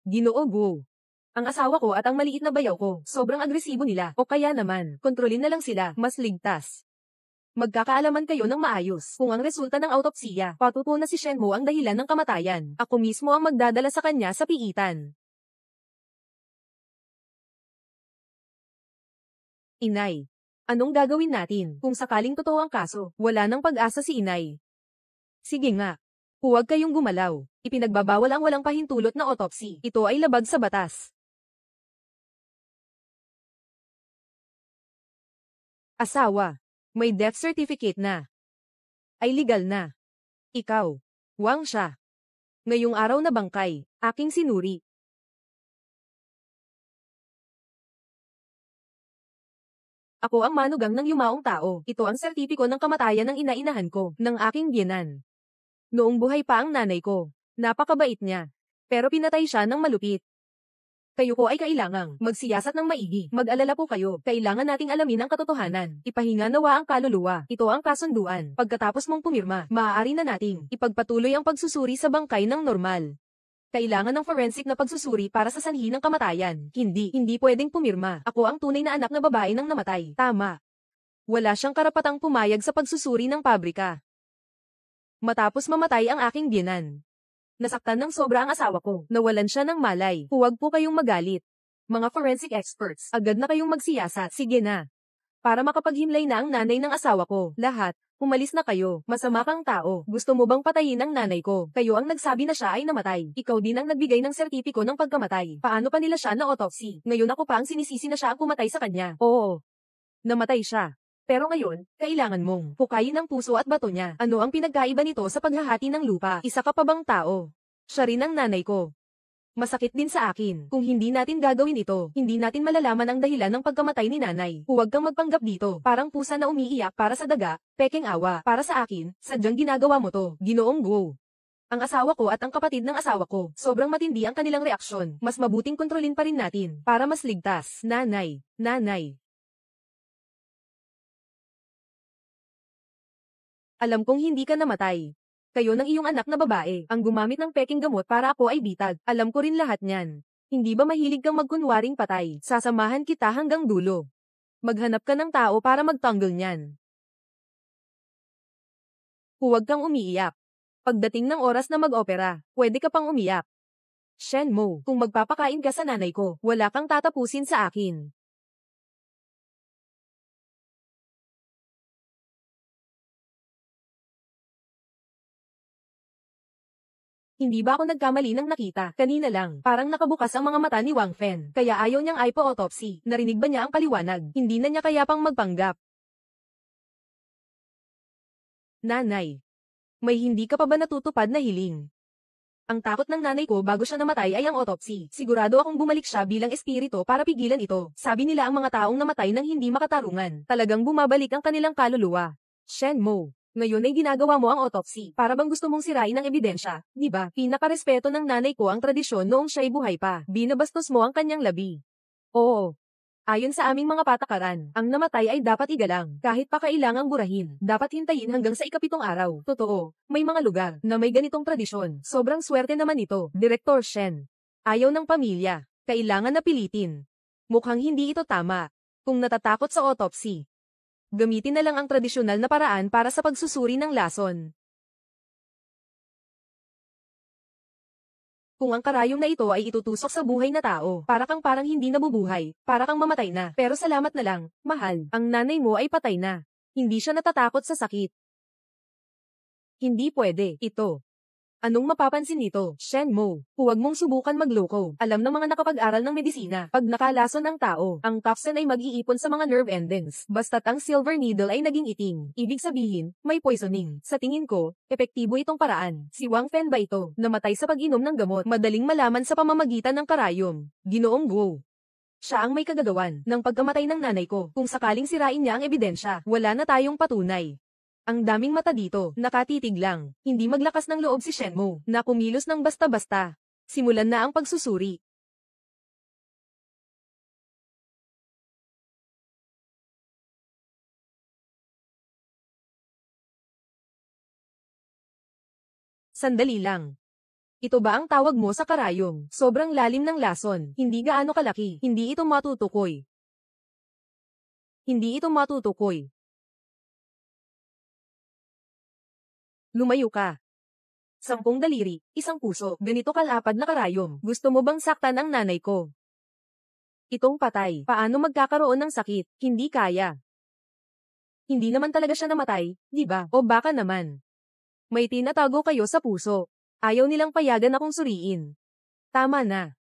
Speaker 1: Ginoo Gu, ang asawa ko at ang maliit na bayaw ko, sobrang agresibo nila. O kaya naman, kontrolin na lang sila, mas ligtas. Magkakaalaman kayo ng maayos. Kung ang resulta ng autopsiya, patuto na si Shenmue ang dahilan ng kamatayan. Ako mismo ang magdadala sa kanya sa piitan. Inay, anong gagawin natin? Kung sakaling totoo ang kaso, wala nang pag-asa si Inay. Sige nga. Huwag kayong gumalaw. Ipinagbabawal ang walang pahintulot na autopsy. Ito ay labag sa batas. Asawa, may death certificate na. Ay legal na. Ikaw, Wang siya. Ngayong araw na bangkay, aking sinuri. Ako ang manugang ng yumaong tao. Ito ang sertipiko ng kamatayan ng ina-inahan ko, ng aking biyenan. Noong buhay pa ang nanay ko, napakabait niya. Pero pinatay siya ng malupit. Kayo ko ay kailangang magsiyasat ng maigi. Mag-alala po kayo. Kailangan nating alamin ang katotohanan. Ipahinga nawa ang kaluluwa. Ito ang kasunduan. Pagkatapos mong pumirma, maaari na nating ipagpatuloy ang pagsusuri sa bangkay ng normal. Kailangan ng forensic na pagsusuri para sa sanhi ng kamatayan. Hindi pwedeng pumirma. Ako ang tunay na anak na babae ng namatay. Tama. Wala siyang karapatang pumayag sa pagsusuri ng pabrika. Matapos mamatay ang aking biyenan. Nasaktan ng sobra ang asawa ko. Nawalan siya ng malay. Huwag po kayong magalit. Mga forensic experts, agad na kayong magsiyasat. Sige na. Para makapaghimlay na ang nanay ng asawa ko. Lahat, umalis na kayo. Masama kang tao. Gusto mo bang patayin ang nanay ko? Kayo ang nagsabi na siya ay namatay. Ikaw din ang nagbigay ng sertipiko ng pagkamatay. Paano pa nila siya na autopsy? Ngayon ako pa ang sinisisi na siya ang pumatay sa kanya. Oo. Namatay siya. Pero ngayon, kailangan mong hukayin ang puso at bato niya. Ano ang pinagkaiba nito sa paghahati ng lupa? Isa ka pa bang tao? Siya rin ang nanay ko. Masakit din sa akin. Kung hindi natin gagawin ito, hindi natin malalaman ang dahilan ng pagkamatay ni nanay. Huwag kang magpanggap dito. Parang pusa na umiiyak para sa daga, pekeng awa. Para sa akin, sadyang ginagawa mo to. Ginoong Guo. Ang asawa ko at ang kapatid ng asawa ko, sobrang matindi ang kanilang reaksyon. Mas mabuting kontrolin pa rin natin, para mas ligtas. Nanay, nanay. Alam kong hindi ka namatay. Kayo ng iyong anak na babae, ang gumamit ng peking gamot para ako ay bitag. Alam ko rin lahat niyan. Hindi ba mahilig kang magkunwaring patay? Sasamahan kita hanggang dulo. Maghanap ka ng tao para magtanggol niyan. Huwag kang umiiyak. Pagdating ng oras na mag-opera, pwede ka pang umiyak. Shenmo, kung magpapakain ka sa nanay ko, wala kang tatapusin sa akin. Hindi ba ako nagkamali ng nakita? Kanina lang, parang nakabukas ang mga mata ni Wang Fen. Kaya ayaw niyang ipo-autopsy. Narinig ba niya ang paliwanag? Hindi na niya kaya pang magpanggap. Nanay. May hindi ka pa ba natutupad na hiling? Ang takot ng nanay ko bago siya namatay ay ang autopsy. Sigurado akong bumalik siya bilang espiritu para pigilan ito. Sabi nila ang mga taong namatay nang hindi makatarungan. Talagang bumabalik ang kanilang kaluluwa. Shenmo. Ngayon ay ginagawa mo ang autopsy. Para bang gusto mong sirain ang ebidensya, di ba? Pinakarespeto ng nanay ko ang tradisyon noong siya'y buhay pa. Binabastos mo ang kanyang labi. Oo. Ayon sa aming mga patakaran, ang namatay ay dapat igalang, kahit pa kailangang burahin. Dapat hintayin hanggang sa ikapitong araw. Totoo, may mga lugar na may ganitong tradisyon. Sobrang swerte naman ito, Direktor Shen. Ayaw ng pamilya. Kailangan na pilitin. Mukhang hindi ito tama. Kung natatakot sa autopsy, gamitin na lang ang tradisyonal na paraan para sa pagsusuri ng lason. Kung ang karayom na ito ay itutusok sa buhay na tao, parang hindi nabubuhay, para kang mamatay na. Pero salamat na lang, mahal, ang nanay mo ay patay na. Hindi siya natatakot sa sakit. Hindi pwede, ito. Anong mapapansin nito? Shenmo, huwag mong subukan magloko. Alam ng mga nakapag-aral ng medisina, pag nakalason ang tao, ang toxin ay mag-iipon sa mga nerve endings. Basta't ang silver needle ay naging itim. Ibig sabihin, may poisoning. Sa tingin ko, epektibo itong paraan. Si Wang Fen ba ito? Namatay sa pag-inom ng gamot. Madaling malaman sa pamamagitan ng karayom. Ginoong Guo. Siya ang may kagagawan ng pagkamatay ng nanay ko. Kung sakaling sirain niya ang ebidensya, wala na tayong patunay. Ang daming mata dito, nakatitig lang. Hindi maglakas ng loob si Shenmo, na kumilos ng basta-basta. Simulan na ang pagsusuri. Sandali lang. Ito ba ang tawag mo sa karayom? Sobrang lalim ng lason, hindi gaano kalaki, hindi ito matutukoy. Hindi ito matutukoy. Lumayo ka. 10 daliri, 1 puso, ganito kalapad na karayom. Gusto mo bang saktan ang nanay ko? Itong patay, paano magkakaroon ng sakit? Hindi kaya. Hindi naman talaga siya namatay, di ba? O baka naman. May tinatago kayo sa puso. Ayaw nilang payagan akong suriin. Tama na.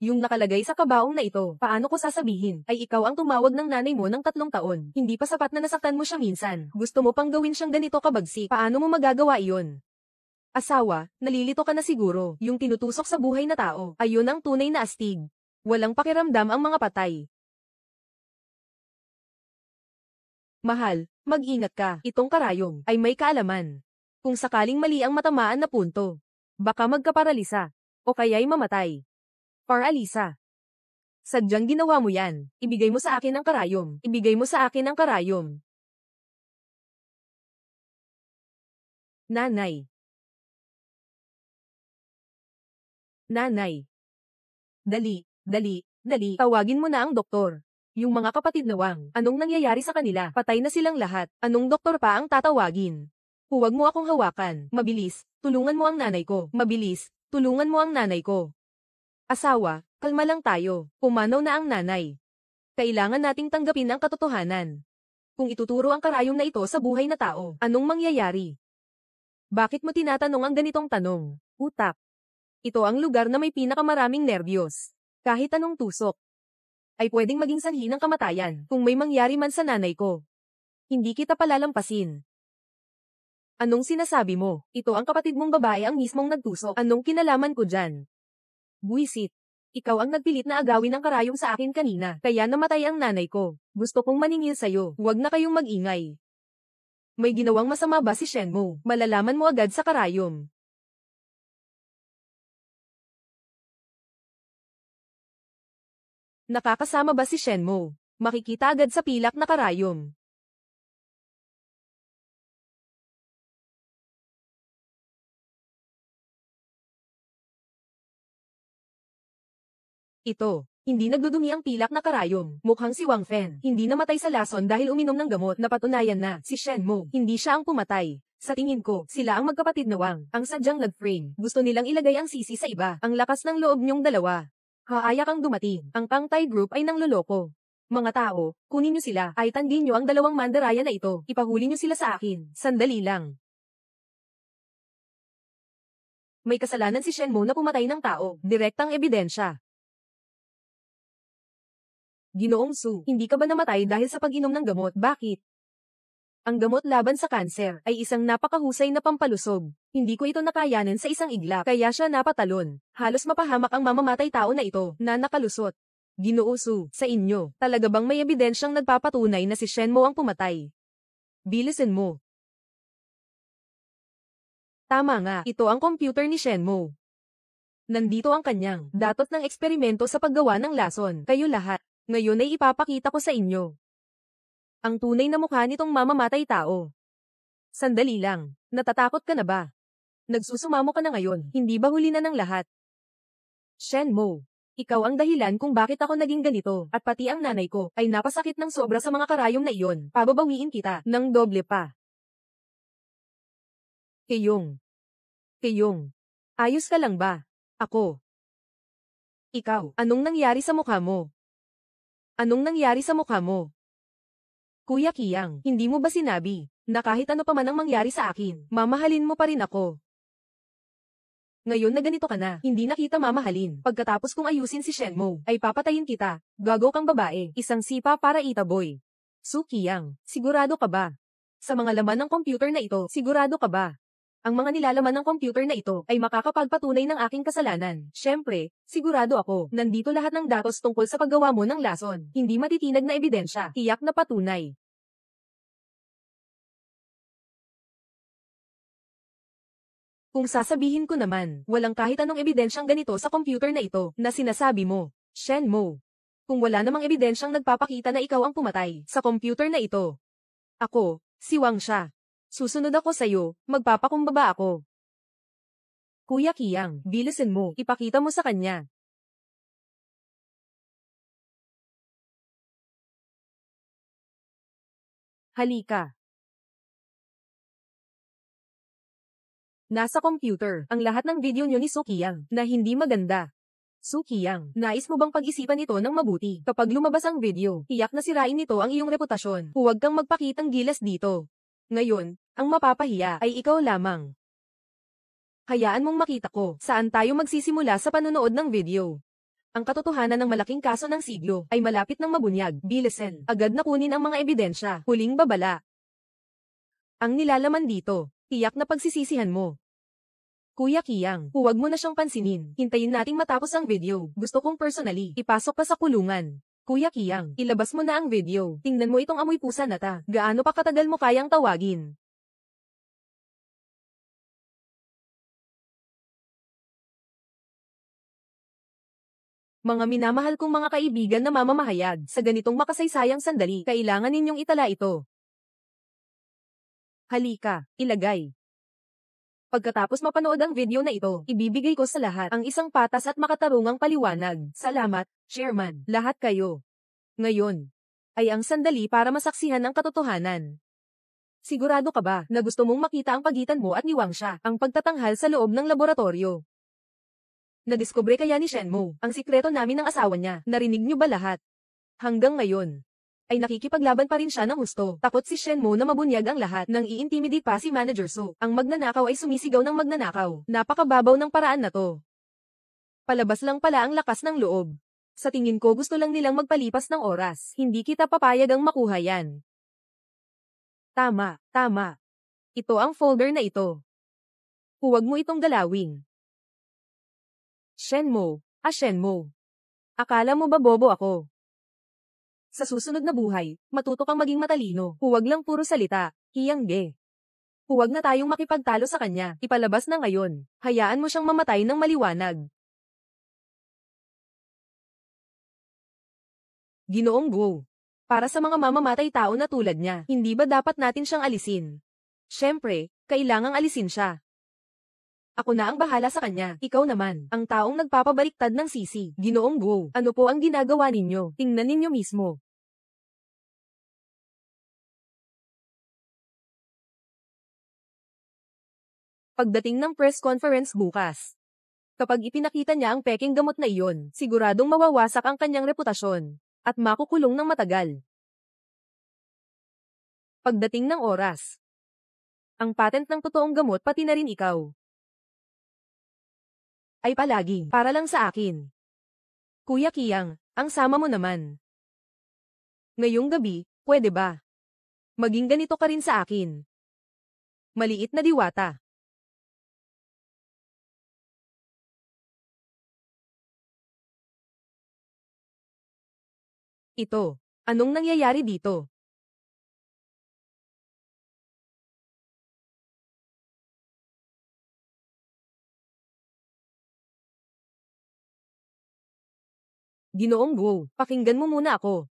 Speaker 1: Yung nakalagay sa kabaong na ito, paano ko sasabihin, ay ikaw ang tumawag ng nanay mo ng 3 taon. Hindi pa sapat na nasaktan mo siya minsan. Gusto mo pang gawin siyang ganito kabagsik. Paano mo magagawa iyon? Asawa, nalilito ka na siguro. Yung tinutusok sa buhay na tao, ayun ang tunay na astig. Walang pakiramdam ang mga patay. Mahal, mag-ingat ka. Itong karayom ay may kaalaman. Kung sakaling mali ang matamaan na punto, baka magkaparalisa. O kaya'y mamatay. Paralisa. Sadyang ginawa mo yan. Ibigay mo sa akin ang karayom. Ibigay mo sa akin ang karayom. Nanay. Nanay. Dali, dali, dali. Tawagin mo na ang doktor. Yung mga kapatid na Wang, anong nangyayari sa kanila? Patay na silang lahat. Anong doktor pa ang tatawagin? Huwag mo akong hawakan. Mabilis, tulungan mo ang nanay ko. Mabilis, tulungan mo ang nanay ko. Asawa, kalma lang tayo. Pumanaw na ang nanay. Kailangan nating tanggapin ang katotohanan. Kung ituturo ang karayom na ito sa buhay na tao, anong mangyayari? Bakit mo tinatanong ang ganitong tanong? Utak. Ito ang lugar na may pinakamaraming nerbiyos. Kahit anong tusok. ay pwedeng maging sanhi ng kamatayan kung may mangyari man sa nanay ko. Hindi kita palalampasin. Anong sinasabi mo? Ito ang kapatid mong babae ang mismong nagtusok. Anong kinalaman ko dyan? Buwisit. Ikaw ang nagpilit na agawin ang karayom sa akin kanina, kaya namatay ang nanay ko. Gusto kong maningil sa'yo, huwag na kayong mag-ingay. May ginawang masama ba si Shenmue? Malalaman mo agad sa karayom. Nakakasama ba si Shenmue? Makikita agad sa pilak na karayom. Ito. Hindi nagdudumi ang pilak na karayom. Mukhang si Wang Fen. Hindi namatay sa lason dahil uminom ng gamot. Napatunayan na si Shenmue. Hindi siya ang pumatay. Sa tingin ko, sila ang magkapatid na Wang. Ang sadyang nag-frame. Gusto nilang ilagay ang sisi sa iba. Ang lakas ng loob niyong dalawa. Haaya kang dumating. Ang Kangtai Group ay nangloloko. Mga tao, kunin niyo sila. Ay tandin niyo ang dalawang mandaraya na ito. Ipahuli niyo sila sa akin. Sandali lang. May kasalanan si Shenmue na pumatay ng tao. Direktang ebidensya. Ginoong Su, hindi ka ba namatay dahil sa pag-inom ng gamot? Bakit? Ang gamot laban sa kanser ay isang napakahusay na pampalusog. Hindi ko ito nakayanan sa isang iglap, kaya siya napatalon. Halos mapahamak ang mamamatay tao na ito, na nakalusot. Ginoo Su, sa inyo, talaga bang may ebidensyang nagpapatunay na si Shenmue ang pumatay? Bilisan mo. Tama nga, ito ang computer ni Shenmue. Nandito ang kanyang datot ng eksperimento sa paggawa ng lason. Kayo lahat. Ngayon ay ipapakita ko sa inyo ang tunay na mukha nitong mamamatay tao. Sandali lang, natatakot ka na ba? Nagsusumamo ka na ngayon, hindi ba huli na ng lahat? Shenmue, ikaw ang dahilan kung bakit ako naging ganito, at pati ang nanay ko ay napasakit ng sobra sa mga karayom na iyon. Pababawiin kita ng doble pa. Keyong, ayos ka lang ba? Ako. Ikaw, anong nangyari sa mukha mo? Anong nangyari sa mukha mo? Kuya Kiyang, hindi mo ba sinabi na kahit ano pa man ang mangyari sa akin, mamahalin mo pa rin ako? Ngayon na ganito ka na, hindi na kita mamahalin. Pagkatapos kong ayusin si Shenmue, ay papatayin kita. Gago kang babae, isang sipa para itaboy. Su Kiyang, sigurado ka ba? Sa mga laman ng computer na ito, sigurado ka ba? Ang mga nilalaman ng computer na ito ay makakapagpatunay ng aking kasalanan. Siyempre, sigurado ako, nandito lahat ng datos tungkol sa paggawa mo ng lason. Hindi matitinag na ebidensya, tiyak na patunay. Kung sasabihin ko naman, walang kahit anong ebidensyang ganito sa computer na ito, na sinasabi mo, Shenmue. Kung wala namang ebidensyang nagpapakita na ikaw ang pumatay sa computer na ito. Ako, si Wang siya. Susunod ako sa'yo, magpapakumbaba ako. Kuya Kiyang, bilisan mo, ipakita mo sa kanya. Halika. Nasa computer, ang lahat ng video nyo ni Su Kiyang, na hindi maganda. Su Kiyang, nais mo bang pag-isipan ito ng mabuti? Kapag lumabas ang video, tiyak na sirain nito ang iyong reputasyon. Huwag kang magpakitang gilas dito. Ngayon, ang mapapahiya ay ikaw lamang. Hayaan mong makita ko saan tayo magsisimula sa panonood ng video. Ang katotohanan ng malaking kaso ng siglo ay malapit ng mabunyag. Bilisan, agad na kunin ang mga ebidensya. Huling babala. Ang nilalaman dito, tiyak na pagsisisihan mo. Kuya Kiyang, huwag mo na siyang pansinin. Hintayin nating matapos ang video. Gusto kong personally, ipasok ka sa kulungan. Kuya Kiyang, ilabas mo na ang video. Tingnan mo itong amoy pusa na ta. Gaano pa katagal mo kayang tawagin? Mga minamahal kong mga kaibigan na mamamahayag, sa ganitong makasaysayang sandali, kailangan ninyong itala ito. Halika, ilagay. Pagkatapos mapanood ang video na ito, ibibigay ko sa lahat ang isang patas at makatarungang paliwanag. Salamat, Chairman, lahat kayo. Ngayon, ay ang sandali para masaksihan ang katotohanan. Sigurado ka ba na gusto mong makita ang pagitan mo at ni Wang Xia, ang pagtatanghal sa loob ng laboratorio? Nadiskubre kaya ni Shenmue ang sikreto namin ng asawa niya. Narinig niyo ba lahat? Hanggang ngayon, ay nakikipaglaban pa rin siya ng husto. Takot si Shenmue na mabunyag ang lahat nang i-intimidate pa si Manager Su. Ang magnanakaw ay sumisigaw ng magnanakaw. Napakababaw ng paraan na to. Palabas lang pala ang lakas ng loob. Sa tingin ko gusto lang nilang magpalipas ng oras. Hindi kita papayagang makuha yan. Tama, tama. Ito ang folder na ito. Huwag mo itong galawin. Shenmue, Shenmue. Akala mo ba bobo ako? Sa susunod na buhay, matuto kang maging matalino. Huwag lang puro salita, Hyangge. Huwag na tayong makipagtalo sa kanya. Ipalabas na ngayon. Hayaan mo siyang mamatay ng maliwanag. Ginoong Guo. Para sa mga mamamatay tao na tulad niya, hindi ba dapat natin siyang alisin? Siyempre, kailangang alisin siya. Ako na ang bahala sa kanya. Ikaw naman, ang taong nagpapabaliktad ng sisi. Ginoong Guo, ano po ang ginagawa ninyo? Tingnan ninyo mismo. Pagdating ng press conference bukas. Kapag ipinakita niya ang peking gamot na iyon, siguradong mawawasak ang kanyang reputasyon. At makukulong ng matagal. Pagdating ng oras. Ang patent ng totoong gamot pati na rin ikaw. Ay palaging, para lang sa akin. Kuya Kiyang, ang sama mo naman. Ngayong gabi, pwede ba? Maging ganito ka rin sa akin. Maliit na diwata. Ito, anong nangyayari dito? Ginoong Guo, pakinggan mo muna ako.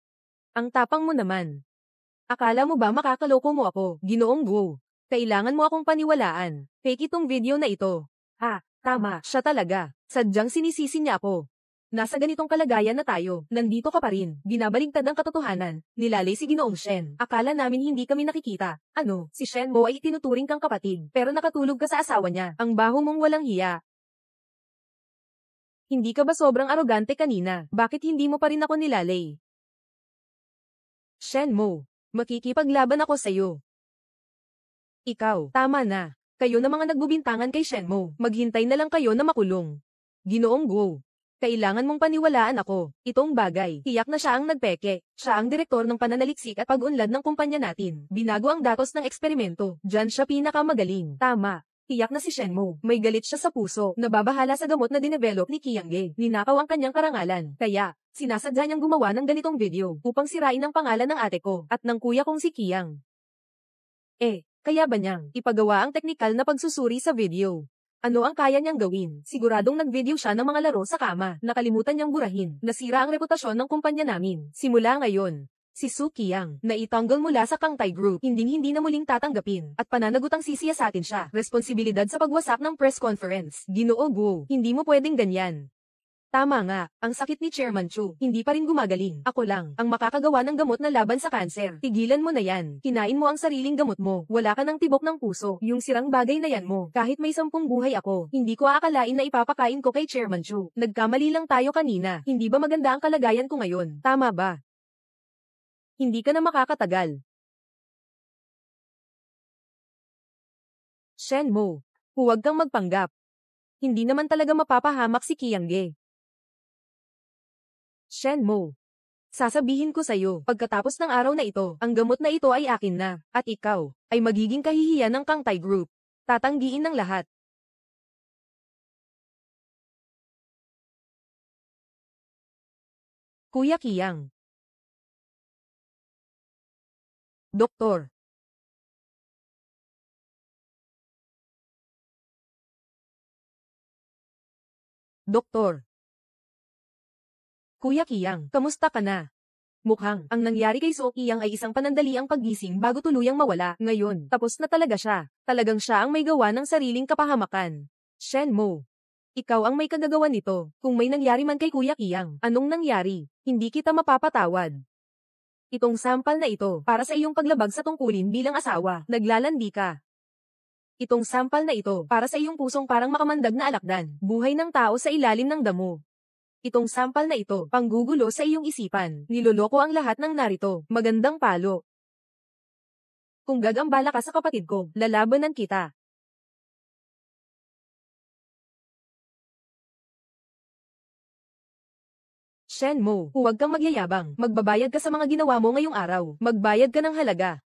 Speaker 1: Ang tapang mo naman. Akala mo ba makakaloko mo ako? Ginoong Guo, kailangan mo akong paniwalaan. Fake itong video na ito. Ha, tama, siya talaga. Sadyang sinisisi niya ako. Nasa ganitong kalagayan na tayo, nandito ka pa rin, binabaligtad ang katotohanan, nilalay si Ginoong Shen. Akala namin hindi kami nakikita. Ano, si Shen mo ay itinuturing kang kapatid, pero nakatulog ka sa asawa niya. Ang baho mong walang hiya. Hindi ka ba sobrang arogante kanina? Bakit hindi mo pa rin ako nilalay? Shenmue, makikipaglaban ako sa'yo. Ikaw, tama na. Kayo na mga nagbubintangan kay Shenmue, maghintay na lang kayo na makulong. Ginoong Guo, kailangan mong paniwalaan ako. Itong bagay, tiyak na siya ang nagpeke. Siya ang direktor ng pananaliksik at pag-unlad ng kumpanya natin. Binago ang datos ng eksperimento. Diyan siya pinakamagaling. Tama. Tiyak na si Shenmue. May galit siya sa puso. Nababahala sa gamot na dinevelop ni Hyangge. Ninakaw ang kanyang karangalan. Kaya, sinasadya niyang gumawa ng ganitong video upang sirain ang pangalan ng ate ko at ng kuya kong si Kiyang. Kaya ba niyang ipagawa ang teknikal na pagsusuri sa video? Ano ang kaya niyang gawin? Siguradong nag-video siya ng mga laro sa kama. Nakalimutan niyang burahin. Nasira ang reputasyon ng kumpanya namin. Simula ngayon, si Su Kiyang, na itanggal mula sa Kangtai Group, hindi na muling tatanggapin, at pananagutang sisiyasatin siya. Responsibilidad sa pagwasak ng press conference. Ginoo Guo, hindi mo pwedeng ganyan. Tama nga, ang sakit ni Chairman Chu, hindi pa rin gumagaling. Ako lang, ang makakagawa ng gamot na laban sa kanser. Tigilan mo na yan. Kinain mo ang sariling gamot mo. Wala ka ng tibok ng puso. Yung sirang bagay na yan mo. Kahit may 10 buhay ako, hindi ko aakalain na ipapakain ko kay Chairman Chu. Nagkamali lang tayo kanina. Hindi ba maganda ang kalagayan ko ngayon? Tama ba? Hindi ka na makakatagal. Shenmue, huwag kang magpanggap. Hindi naman talaga mapapahamak si Hyangge. Shenmue, sasabihin ko sa'yo, pagkatapos ng araw na ito, ang gamot na ito ay akin na, at ikaw, ay magiging kahihiyan ng Kangtai Group. Tatanggiin ng lahat. Kuya Kiyang. Doktor. Doktor. Kuya Kiyang, kamusta ka na? Mukhang, ang nangyari kay So Kiyang ay isang panandaliang paggising bago tuluyang mawala. Ngayon, tapos na talaga siya. Talagang siya ang may gawa ng sariling kapahamakan. Shenmue, ikaw ang may kagagawa nito. Kung may nangyari man kay Kuya Kiyang, anong nangyari? Hindi kita mapapatawad. Itong sampal na ito, para sa iyong paglabag sa tungkulin bilang asawa, naglalandi ka. Itong sampal na ito, para sa iyong pusong parang makamandag na alakdan, buhay ng tao sa ilalim ng damo. Itong sampal na ito, panggugulo sa iyong isipan, niloloko ang lahat ng narito, magandang palo. Kung gagambala ka sa kapatid ko, lalabanan kita. Shenmo, huwag kang magyayabang. Magbabayad ka sa mga ginawa mo ngayong araw. Magbayad ka ng halaga.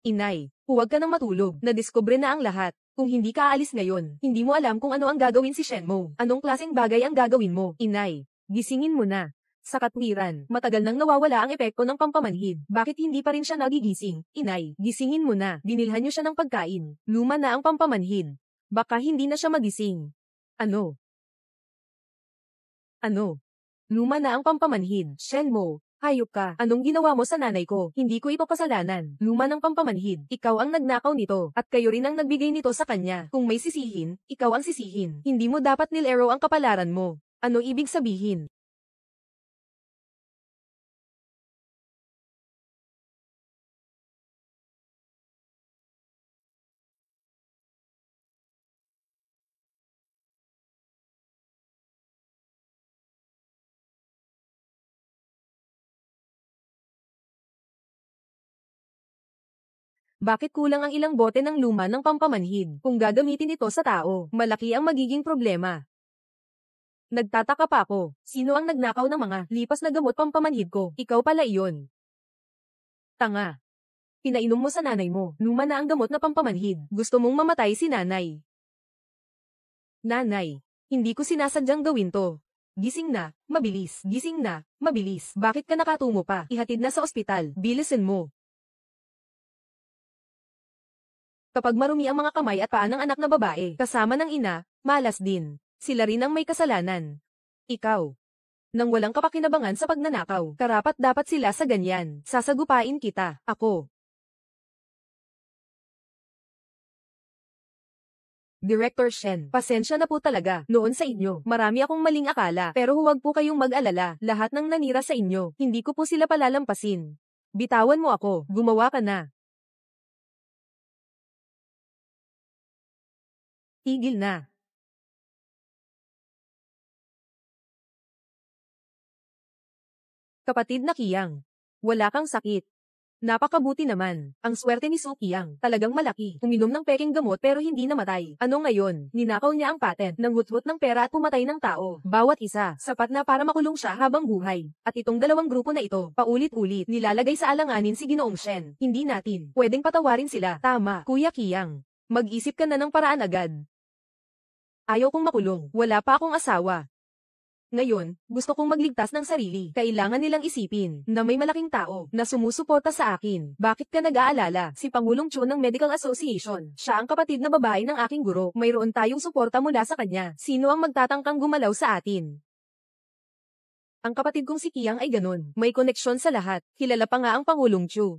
Speaker 1: Inay, huwag ka nang matulog. Nadiskubre na ang lahat. Kung hindi ka aalis ngayon, hindi mo alam kung ano ang gagawin si Shenmo. Anong klaseng bagay ang gagawin mo? Inay, gisingin mo na. Sa katwiran, matagal nang nawawala ang epekto ng pampamanhid. Bakit hindi pa rin siya nagigising? Inay, gisingin mo na. Dinilhan niyo siya ng pagkain. Luma na ang pampamanhid. Baka hindi na siya magising. Ano? Ano? Luma na ang pampamanhid. Shenmo, hayop ka. Anong ginawa mo sa nanay ko? Hindi ko ito kasalanan. Luma ng pampamanhid. Ikaw ang nagnakaw nito. At kayo rin ang nagbigay nito sa kanya. Kung may sisihin, ikaw ang sisihin. Hindi mo dapat nilero ang kapalaran mo. Ano ibig sabihin? Bakit kulang ang ilang bote ng luma ng pampamanhid? Kung gagamitin ito sa tao, malaki ang magiging problema. Nagtataka pa ako. Sino ang nagnakaw ng mga lipas na gamot pampamanhid ko? Ikaw pala iyon. Tanga. Pinainom mo sa nanay mo. Luma na ang gamot na pampamanhid. Gusto mong mamatay si nanay. Nanay, hindi ko sinasadyang gawin to. Gising na, mabilis. Gising na, mabilis. Bakit ka nakatungo pa? Ihatid na sa ospital. Bilisin mo. Kapag marumi ang mga kamay at paa ng anak na babae, kasama ng ina, malas din. Sila rin ang may kasalanan. Ikaw. Nang walang kapakinabangan sa pagnanakaw, karapat-dapat sila sa ganyan. Sasagupain kita. Ako. Director Shen, pasensya na po talaga. Noon sa inyo, marami akong maling akala. Pero huwag po kayong mag-alala. Lahat ng nanira sa inyo, hindi ko po sila palalampasin. Bitawan mo ako. Gumawa ka na. Tigil na. Kapatid na Kiyang. Wala kang sakit. Napakabuti naman. Ang swerte ni Su Kiyang. Talagang malaki. Uminom ng peking gamot pero hindi namatay. Ano ngayon? Ninakaw niya ang patent, nanghut-hut ng pera at pumatay ng tao. Bawat isa, sapat na para makulong siya habang buhay. At itong dalawang grupo na ito, paulit-ulit, nilalagay sa alanganin si Ginoong Shen. Hindi natin pwedeng patawarin sila. Tama, Kuya Kiyang. Mag-isip ka na ng paraan agad. Ayaw kong makulong. Wala pa akong asawa. Ngayon, gusto kong magligtas ng sarili. Kailangan nilang isipin na may malaking tao na sumusuporta sa akin. Bakit ka nag-aalala? Si Pangulong Chun ng Medical Association. Siya ang kapatid na babae ng aking guro. Mayroon tayong suporta mula sa kanya. Sino ang magtatangkang gumalaw sa atin? Ang kapatid kong si Kiyang ay ganun. May koneksyon sa lahat. Kilala pa nga ang Pangulong Chu.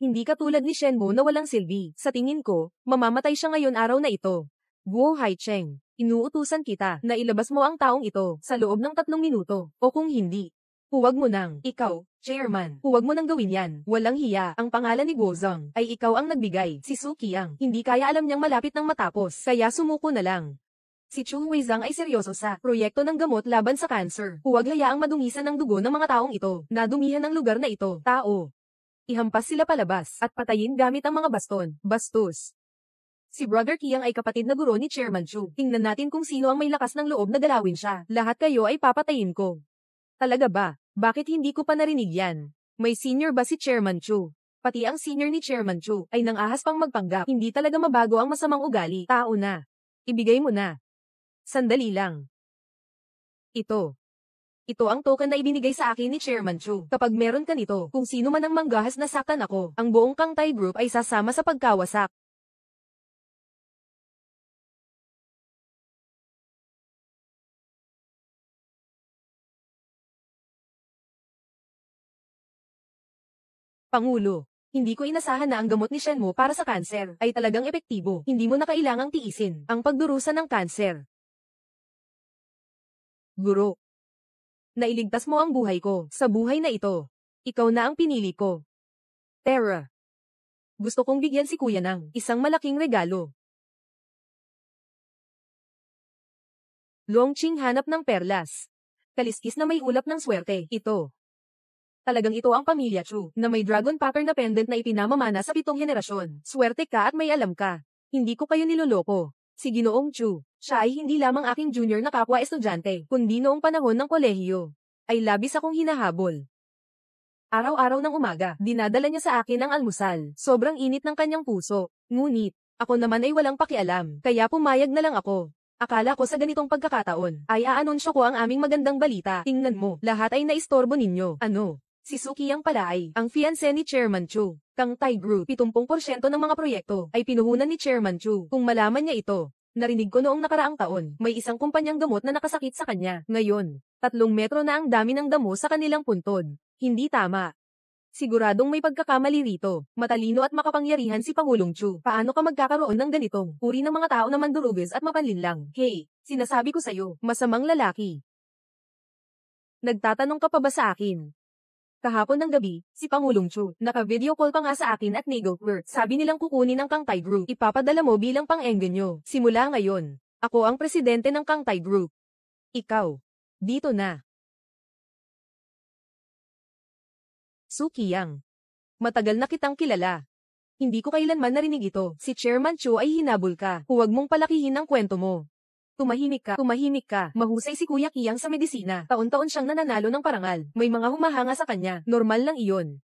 Speaker 1: Hindi katulad ni Shenmo na walang silbi. Sa tingin ko, mamamatay siya ngayon araw na ito. Guo Haicheng, inuutusan kita na ilabas mo ang taong ito sa loob ng 3 minuto. O kung hindi, huwag mo nang. Ikaw, chairman, huwag mo nang gawin yan. Walang hiya. Ang pangalan ni Guozong ay ikaw ang nagbigay. Si Su Kiyang, hindi kaya alam niyang malapit nang matapos. Kaya sumuko na lang. Si Chung Weizang ay seryoso sa proyekto ng gamot laban sa cancer. Huwag hayaang madungisan ng dugo ng mga taong ito. Nadumihan ng lugar na ito. Tao. Ihampas sila palabas at patayin gamit ang mga baston. Bastos. Si Brother Kiyang ay kapatid na guro ni Chairman Chu. Tingnan natin kung sino ang may lakas ng loob na galawin siya. Lahat kayo ay papatayin ko. Talaga ba? Bakit hindi ko pa narinig yan? May senior ba si Chairman Chu? Pati ang senior ni Chairman Chu ay nang-ahas pang magpanggap. Hindi talaga mabago ang masamang ugali. Tao na. Ibigay mo na. Sandali lang. Ito. Ito ang token na ibinigay sa akin ni Chairman Chu. Kapag meron ka nito, kung sino man ang manggahas na saktan ako, ang buong Kangtai Group ay sasama sa pagkawasak. Pangulo, hindi ko inasahan na ang gamot ni Shenmo para sa kanser ay talagang epektibo. Hindi mo na kailangang tiisin ang pagdurusa ng kanser. Guro, nailigtas mo ang buhay ko sa buhay na ito. Ikaw na ang pinili ko. Tara. Gusto kong bigyan si Kuya ng isang malaking regalo. Longqing hanap ng perlas. Kaliskis na may ulap ng swerte. Ito. Talagang ito ang pamilya Chu, na may dragon pattern na pendant na ipinamamana sa 7 henerasyon. Swerte ka at may alam ka. Hindi ko kayo niloloko. Si Ginoong Chu, siya ay hindi lamang aking junior na kapwa estudyante, kundi noong panahon ng kolehiyo. ay labis akong hinahabol. Araw-araw ng umaga, dinadala niya sa akin ang almusal. Sobrang init ng kanyang puso. Ngunit, ako naman ay walang pakialam, kaya pumayag na lang ako. Akala ko sa ganitong pagkakataon, ay aanunsyo ko ang aming magandang balita. Tingnan mo, lahat ay naistorbo ninyo. Ano? Si Suki Yang pala ay, ang fiancé ni Chairman Chu. Kang Thai Group, 70% ng mga proyekto, ay pinuhunan ni Chairman Chu. Kung malaman niya ito, narinig ko noong nakaraang taon, may isang kumpanyang gamot na nakasakit sa kanya. Ngayon, 3 metro na ang dami ng damo sa kanilang puntod. Hindi tama. Siguradong may pagkakamali rito. Matalino at makapangyarihan si Pangulong Chu. Paano ka magkakaroon ng ganitong uri ng mga tao na mandurugis at mapanlinlang? Hey, sinasabi ko sa'yo, masamang lalaki. Nagtatanong ka pa ba sa akin? Kahapon ng gabi, si Pangulong Chu, naka-video call pa nga sa akin at Nagelwork. Sabi nilang kukunin ang Kang Thai Group. Ipapadala mo bilang pang-engganyo. Simula ngayon, ako ang presidente ng Kang Thai Group. Ikaw, dito na. Suki Yang. Matagal na kitang kilala. Hindi ko kailanman narinig ito. Si Chairman Chu ay hinabol ka. Huwag mong palakihin ang kwento mo. Tumahimik ka. Mahusay si Kuya Kiyang sa medisina. Taon-taon siyang nananalo ng parangal. May mga humahanga sa kanya. Normal lang iyon.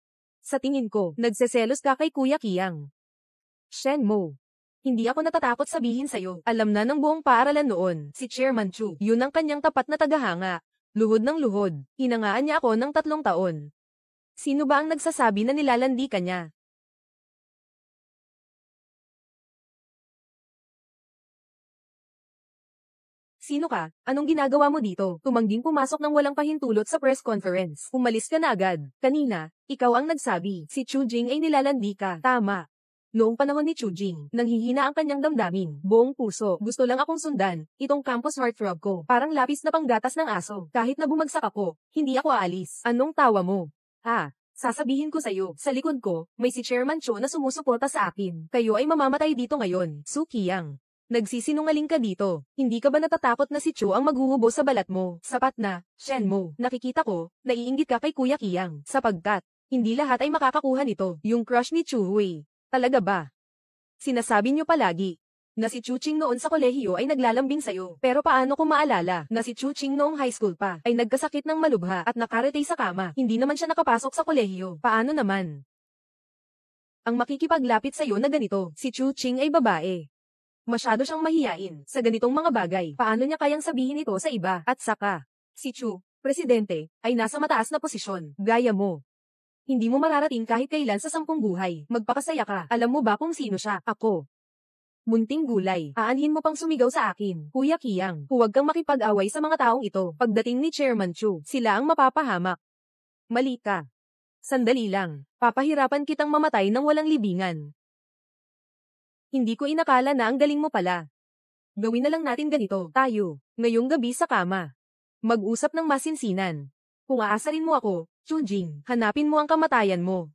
Speaker 1: Sa tingin ko, nagseselos ka kay Kuya Kiyang. Shen Mo. Hindi ako natatakot sabihin sa'yo. Alam na ng buong paaralan noon, si Chairman Chu. Yun ang kanyang tapat na tagahanga. Luhod ng luhod. Hinangaan niya ako ng 3 taon. Sino ba ang nagsasabi na nilalandi ka niya? Sino ka? Anong ginagawa mo dito? Tumangging pumasok ng walang pahintulot sa press conference. Umalis ka na agad. Kanina, ikaw ang nagsabi. Si Chu Jing ay nilalandi ka. Tama. Noong panahon ni Chu Jing, nanghihina ang kanyang damdamin. Buong puso. Gusto lang akong sundan. Itong campus heartthrob ko. Parang lapis na panggatas ng aso. Kahit na bumagsak ako, hindi ako aalis. Anong tawa mo? Sasabihin ko sa'yo, sa likod ko, may si Chairman Cho na sumusuporta sa akin. Kayo ay mamamatay dito ngayon, Suki Yang. Nagsisinungaling ka dito. Hindi ka ba natatakot na si Cho ang maghuhubo sa balat mo? Sapat na, Shen Mo. Nakikita ko, naiinggit ka kay Kuya Kiyang. Sapagkat, hindi lahat ay makakakuha nito. Yung crush ni Chu Hui. Talaga ba? Sinasabi niyo palagi na si Chu Ching noon sa kolehiyo ay naglalambing sa'yo. Pero paano kung maalala na si Chu Ching noong high school pa ay nagkasakit ng malubha at nakaretay sa kama? Hindi naman siya nakapasok sa kolehiyo. Paano naman? Ang makikipaglapit sa'yo na ganito, si Chu Ching ay babae. Masyado siyang mahiyain sa ganitong mga bagay. Paano niya kayang sabihin ito sa iba? At saka, si Chu, presidente, ay nasa mataas na posisyon. Gaya mo. Hindi mo mararating kahit kailan sa 10 buhay. Magpakasaya ka. Alam mo ba kung sino siya? Ako. Munting gulay. Aanhin mo pang sumigaw sa akin. Kuya Kiyang, huwag kang makipag-away sa mga taong ito. Pagdating ni Chairman Chu, sila ang mapapahamak. Mali ka. Sandali lang. Papahirapan kitang mamatay ng walang libingan. Hindi ko inakala na ang galing mo pala. Gawin na lang natin ganito. Tayo, ngayong gabi sa kama. Mag-usap ng masinsinan. Kung aasarin mo ako, Chunjing, hanapin mo ang kamatayan mo.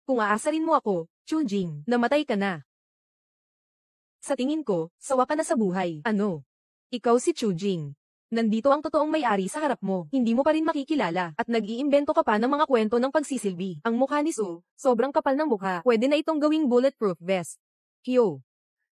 Speaker 1: Kung aasarin mo ako, Chunjing, namatay ka na. Sa tingin ko, sawa ka na sa buhay. Ano? Ikaw si Chunjing. Nandito ang totoong may-ari sa harap mo. Hindi mo pa rin makikilala at nag-iimbento ka pa ng mga kwento ng pagsisilbi. Ang mukha ni Su, sobrang kapal ng mukha. Pwede na itong gawing bulletproof vest. Kyo.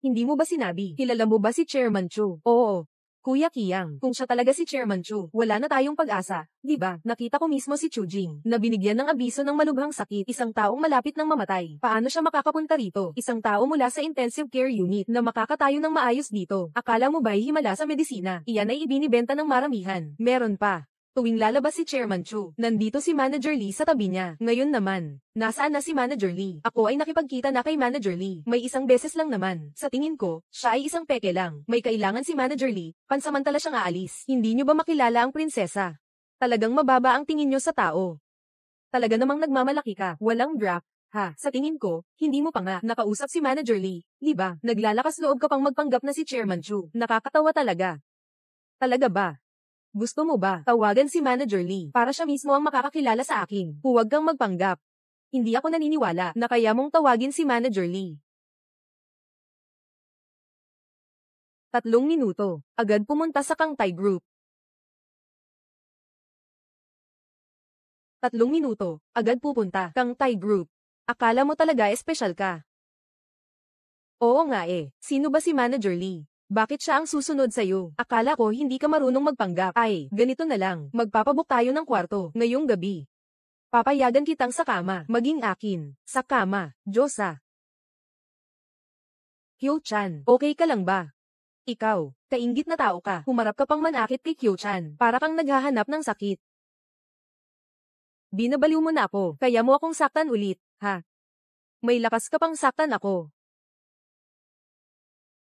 Speaker 1: Hindi mo ba sinabi? Kilala mo ba si Chairman Chu? Oo. Kuya Kiyang, kung siya talaga si Chairman Chu, wala na tayong pag-asa, di ba? Nakita ko mismo si Chu Jing, na binigyan ng abiso ng malubhang sakit, isang taong malapit ng mamatay. Paano siya makakapunta rito? Isang tao mula sa intensive care unit na makakatayo ng maayos dito. Akala mo ba'y himala sa medisina? Iyan ay ibinibenta ng maramihan. Meron pa. Tuwing lalabas si Chairman Chu, nandito si Manager Lee sa tabi niya. Ngayon naman, nasaan na si Manager Lee? Ako ay nakipagkita na kay Manager Lee. May isang beses lang naman. Sa tingin ko, siya ay isang peke lang. May kailangan si Manager Lee, pansamantala siyang aalis. Hindi niyo ba makilala ang prinsesa? Talagang mababa ang tingin niyo sa tao. Talaga namang nagmamalaki ka. Walang drop. Sa tingin ko, hindi mo pa nga nakausap si Manager Lee. Di ba? Naglalakas loob ka pang magpanggap na si Chairman Chu. Nakakatawa talaga. Talaga ba? Gusto mo ba tawagan si Manager Lee para siya mismo ang makakakilala sa akin? Huwag kang magpanggap. Hindi ako naniniwala na kaya mong tawagin si Manager Lee. 3 minuto. Agad pumunta sa Kang Thai Group. 3 minuto. Agad pupunta Kang Thai Group. Akala mo talaga espesyal ka. Oo nga eh. Sino ba si Manager Lee? Bakit siya ang susunod sa'yo? Akala ko hindi ka marunong magpanggap. Ay, ganito na lang. Magpapabook tayo ng kwarto, ngayong gabi. Papayagan kitang sa kama, maging akin. Sa kama, Diyosa. Hyo-chan, okay ka lang ba? Ikaw, kainggit na tao ka. Humarap ka pang manakit kay Hyo-chan. Para kang naghahanap ng sakit. Binabaliw mo na ako, kaya mo akong saktan ulit, ha? May lakas ka pang saktan ako.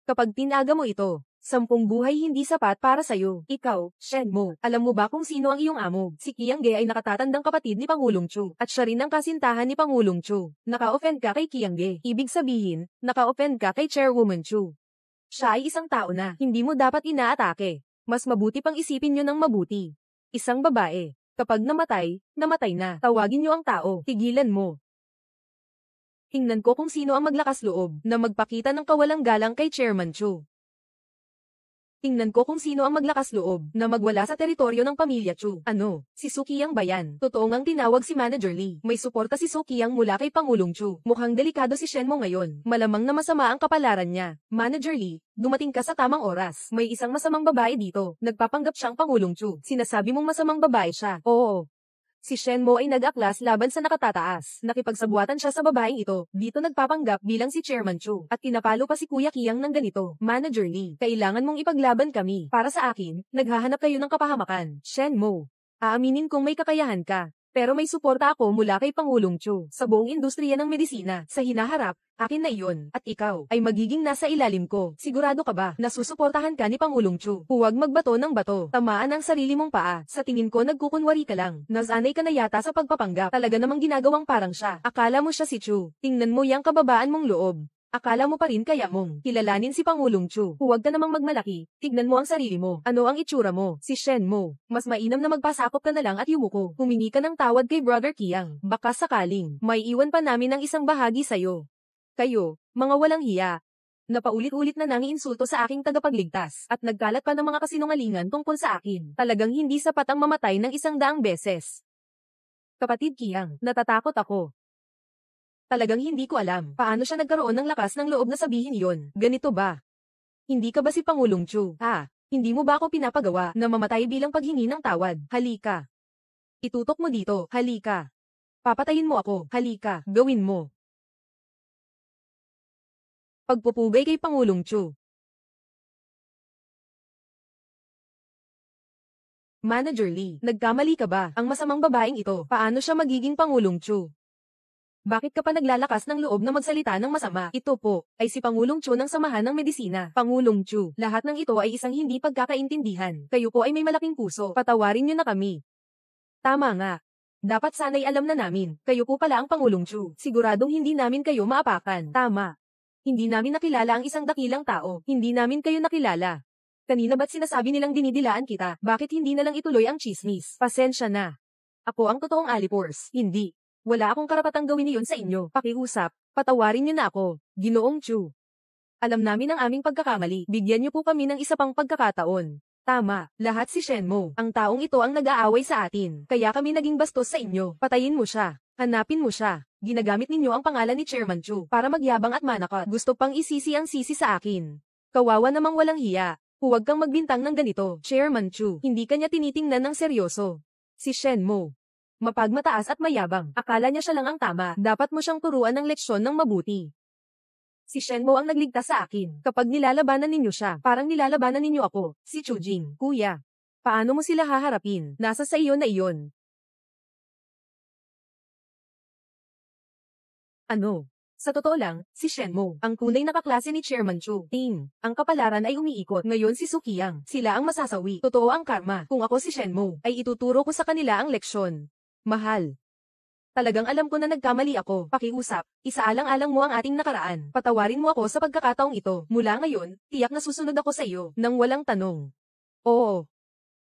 Speaker 1: Kapag tinaga mo ito, 10 buhay hindi sapat para sa'yo. Ikaw, Shenmo, alam mo ba kung sino ang iyong amo? Si Qiangge ay nakatatandang kapatid ni Pangulong Chu, at siya rin ang kasintahan ni Pangulong Chu. Naka-offend ka kay Qiangge. Ibig sabihin, naka-offend ka kay Chairwoman Chu. Siya ay isang tao na hindi mo dapat inaatake. Mas mabuti pang isipin nyo ng mabuti. Isang babae. Kapag namatay, namatay na. Tawagin niyo ang tao. Tigilan mo. Tingnan ko kung sino ang maglakas loob na magpakita ng kawalang galang kay Chairman Chu. Tingnan ko kung sino ang maglakas loob na magwala sa teritoryo ng pamilya Chu. Ano? Si Sukiyang ba yan? Totoo ngang tinawag si Manager Lee. May suporta si Sukiyang mula kay Pangulong Chu. Mukhang delikado si Shenmo ngayon. Malamang na masama ang kapalaran niya. Manager Lee, dumating ka sa tamang oras. May isang masamang babae dito. Nagpapanggap siyang Pangulong Chu. Sinasabi mong masamang babae siya. Oo. Si Shenmo ay nag-aklas laban sa nakatataas. Nakipagsabuatan siya sa babaeng ito. Dito nagpapanggap bilang si Chairman Chu. At tinapalo pa si Kuya Qiang ng ganito. Manager Lee, kailangan mong ipaglaban kami. Para sa akin, naghahanap kayo ng kapahamakan. Shenmo, aaminin kong may kakayahan ka. Pero may suporta ako mula kay Pangulong Chu. Sa buong industriya ng medisina, sa hinaharap, akin na iyon. At ikaw, ay magiging nasa ilalim ko. Sigurado ka ba na susuportahan ka ni Pangulong Chu? Huwag magbato ng bato. Tamaan ang sarili mong paa. Sa tingin ko nagkukunwari ka lang. Nasanay ka na yata sa pagpapanggap. Talaga namang ginagawang parang siya. Akala mo siya si Chu. Tingnan mo yang kababaan mong loob. Akala mo pa rin kaya mong kilalanin si Pangulong Chu. Huwag ka namang magmalaki. Tignan mo ang sarili mo. Ano ang itsura mo? Si Shenmo. Mas mainam na magpasakop ka na lang at yumuko. Humingi ka ng tawad kay Brother Qiang. Baka sakaling, may iwan pa namin ng isang bahagi sa'yo. Kayo, mga walang hiya. Napaulit-ulit na nangiinsulto sa aking tagapagligtas at nagkalat pa ng mga kasinungalingan tungkol sa akin. Talagang hindi sapat ang mamatay ng 100 beses. Kapatid Qiang, natatakot ako. Talagang hindi ko alam paano siya nagkaroon ng lakas ng loob na sabihin iyon. Ganito ba? Hindi ka ba si Pangulong Chu? Hindi mo ba ako pinapagawa na mamatay bilang paghingi ng tawad? Halika. Itutok mo dito. Halika. Papatayin mo ako. Halika. Gawin mo. Pagpupugay kay Pangulong Chu. Manager Lee, nagkamali ka ba? Ang masamang babaeng ito, paano siya magiging Pangulong Chu? Bakit ka pa naglalakas ng loob na magsalita ng masama? Ito po, ay si Pangulong Chu ng Samahan ng Medisina. Pangulong Chu, lahat ng ito ay isang hindi pagkakaintindihan. Kayo po ay may malaking puso. Patawarin niyo na kami. Tama nga. Dapat sana'y alam na namin. Kayo po pala ang Pangulong Chu. Siguradong hindi namin kayo maapakan. Tama. Hindi namin nakilala ang isang dakilang tao. Hindi namin kayo nakilala. Kanina ba't sinasabi nilang dinidilaan kita? Bakit hindi na lang ituloy ang chismis? Pasensya na. Ako ang totoong Alipors. Hindi. Wala akong karapatang gawin iyon sa inyo. Pakiusap, patawarin niyo na ako, Ginoong Chu. Alam namin ang aming pagkakamali. Bigyan niyo po kami ng isa pang pagkakataon. Tama, lahat si Shenmo. Ang taong ito ang nag-aaway sa atin. Kaya kami naging bastos sa inyo. Patayin mo siya. Hanapin mo siya. Ginagamit ninyo ang pangalan ni Chairman Chu para magyabang at manakot. Gusto pang isisi ang sisi sa akin. Kawawa namang walang hiya. Huwag kang magbintang ng ganito. Chairman Chu, hindi kanya tinitingnan ng seryoso. Si Shenmo. Mapagmataas at mayabang. Akala niya siya lang ang tama. Dapat mo siyang turuan ng leksyon ng mabuti. Si Shenmo ang nagligtas sa akin. Kapag nilalabanan ninyo siya, parang nilalabanan ninyo ako. Si Chujing, kuya. Paano mo sila haharapin? Nasa sa iyo na iyon. Ano? Sa totoo lang, si Shenmo, ang kulay na kaklase ni Chairman Chu. Ang kapalaran ay umiikot. Ngayon si Sukiyang. Sila ang masasawi. Totoo ang karma. Kung ako si Shenmo, ay ituturo ko sa kanila ang leksyon. Mahal. Talagang alam ko na nagkamali ako. Pakiusap, isaalang-alang mo ang ating nakaraan. Patawarin mo ako sa pagkakataong ito. Mula ngayon, tiyak na susunod ako sa iyo, nang walang tanong. Oo.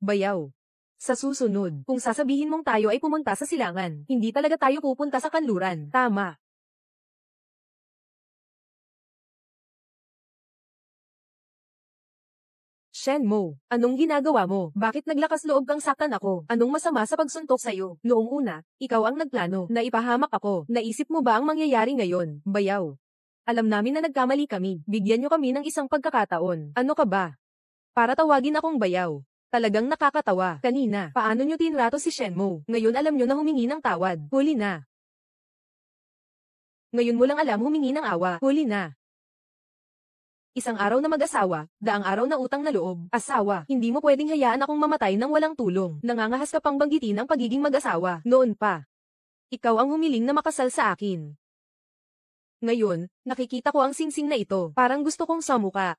Speaker 1: Bayaw. Sa susunod, kung sasabihin mong tayo ay pumunta sa silangan, hindi talaga tayo pupunta sa kanluran. Tama. Shenmo, anong ginagawa mo? Bakit naglakas loob kang saktan ako? Anong masama sa pagsuntok sa'yo? Noong una, ikaw ang nagplano na ipahamak ako. Naisip mo ba ang mangyayari ngayon? Bayaw. Alam namin na nagkamali kami. Bigyan niyo kami ng isang pagkakataon. Ano ka ba? Para tawagin akong bayaw. Talagang nakakatawa. Kanina, paano niyo tinrato si Shenmue? Ngayon alam niyo na humingi ng tawad. Huli na. Ngayon mo lang alam humingi ng awa. Huli na. Isang araw na mag-asawa, daang araw na utang na loob. Asawa, hindi mo pwedeng hayaan akong mamatay ng walang tulong. Nangangahas ka pang banggitin ang pagiging mag-asawa. Noon pa. Ikaw ang humiling na makasal sa akin. Ngayon, nakikita ko ang singsing na ito. Parang gusto kong samuka.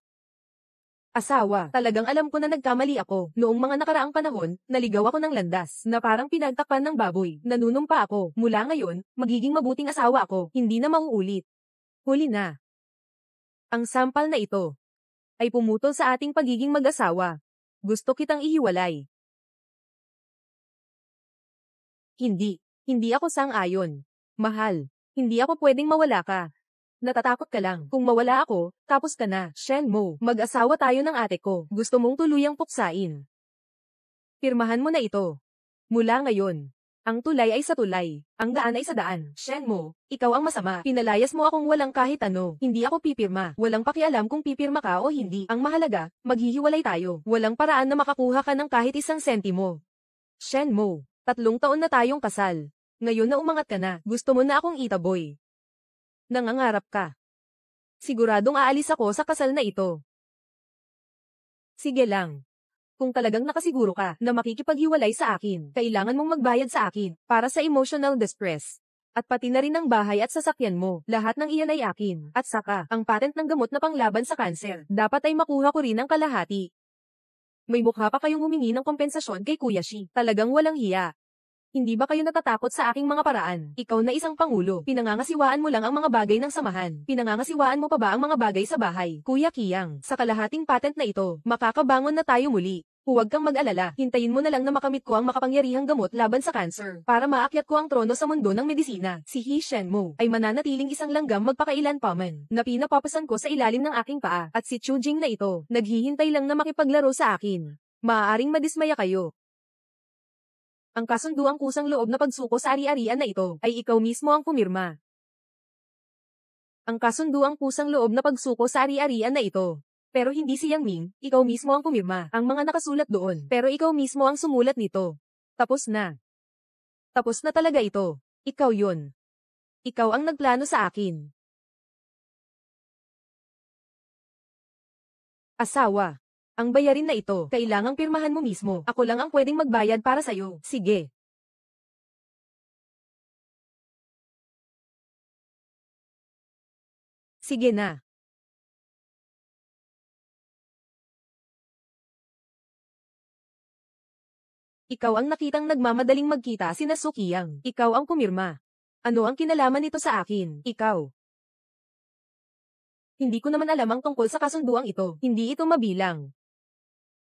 Speaker 1: Asawa, talagang alam ko na nagkamali ako. Noong mga nakaraang panahon, naligaw ako ng landas na parang pinagtakpan ng baboy. Nanunumpa ako. Mula ngayon, magiging mabuting asawa ako. Hindi na mauulit. Huli na. Ang sampal na ito ay pumutol sa ating pagiging mag-asawa. Gusto kitang ihiwalay. Hindi. Hindi ako sang-ayon. Mahal. Hindi ako pwedeng mawala ka. Natatakot ka lang. Kung mawala ako, tapos ka na. Shenmue, mag-asawa tayo ng ate ko. Gusto mong tuluyang puksain. Pirmahan mo na ito. Mula ngayon. Ang tulay ay sa tulay. Ang daan ay sa daan. Shenmue, ikaw ang masama. Pinalayas mo akong walang kahit ano. Hindi ako pipirma. Walang pakialam kung pipirma ka o hindi. Ang mahalaga, maghihiwalay tayo. Walang paraan na makakuha ka ng kahit isang sentimo. Shenmue, 3 taon na tayong kasal. Ngayon na umangat ka na, gusto mo na akong itaboy. Nangangarap ka. Siguradong aalis ako sa kasal na ito. Sige lang. Kung talagang nakasiguro ka na makikipaghiwalay sa akin, kailangan mong magbayad sa akin para sa emotional distress. At pati na rin ang bahay at sasakyan mo, lahat ng iyan ay akin. At saka, ang patent ng gamot na panglaban sa kanser, dapat ay makuha ko rin ang kalahati. May mukha pa kayong humingi ng kompensasyon kay Kuya Shi. Talagang walang hiya. Hindi ba kayo natatakot sa aking mga paraan? Ikaw na isang pangulo, pinangangasiwaan mo lang ang mga bagay ng samahan. Pinangangasiwaan mo pa ba ang mga bagay sa bahay? Kuya Kiyang, sa kalahating patent na ito, makakabangon na tayo muli. Huwag kang mag-alala, hintayin mo na lang na makamit ko ang makapangyarihang gamot laban sa cancer. Para maakyat ko ang trono sa mundo ng medisina, si He Shenmue ay mananatiling isang langgam magpakailan pa man, na pinapapasan ko sa ilalim ng aking paa. At si Chu Jing na ito, naghihintay lang na makipaglaro sa akin. Maaaring madismaya kayo. Ang kasunduang kusang loob na pagsuko sa ari-arian na ito, ay ikaw mismo ang pumirma. Ang kasunduang kusang loob na pagsuko sa ari-arian na ito. Pero hindi si Yang Ming, ikaw mismo ang pumirma. Ang mga nakasulat doon, pero ikaw mismo ang sumulat nito. Tapos na. Tapos na talaga ito. Ikaw yun. Ikaw ang nagplano sa akin. Asawa. Ang bayarin na ito, kailangang pirmahan mo mismo. Ako lang ang pwedeng magbayad para sa'yo. Sige. Sige na. Ikaw ang nakitang nagmamadaling magkita sina Sukiyang. Ikaw ang pumirma. Ano ang kinalaman nito sa akin? Ikaw. Hindi ko naman alam ang tungkol sa kasunduang ito. Hindi ito mabilang.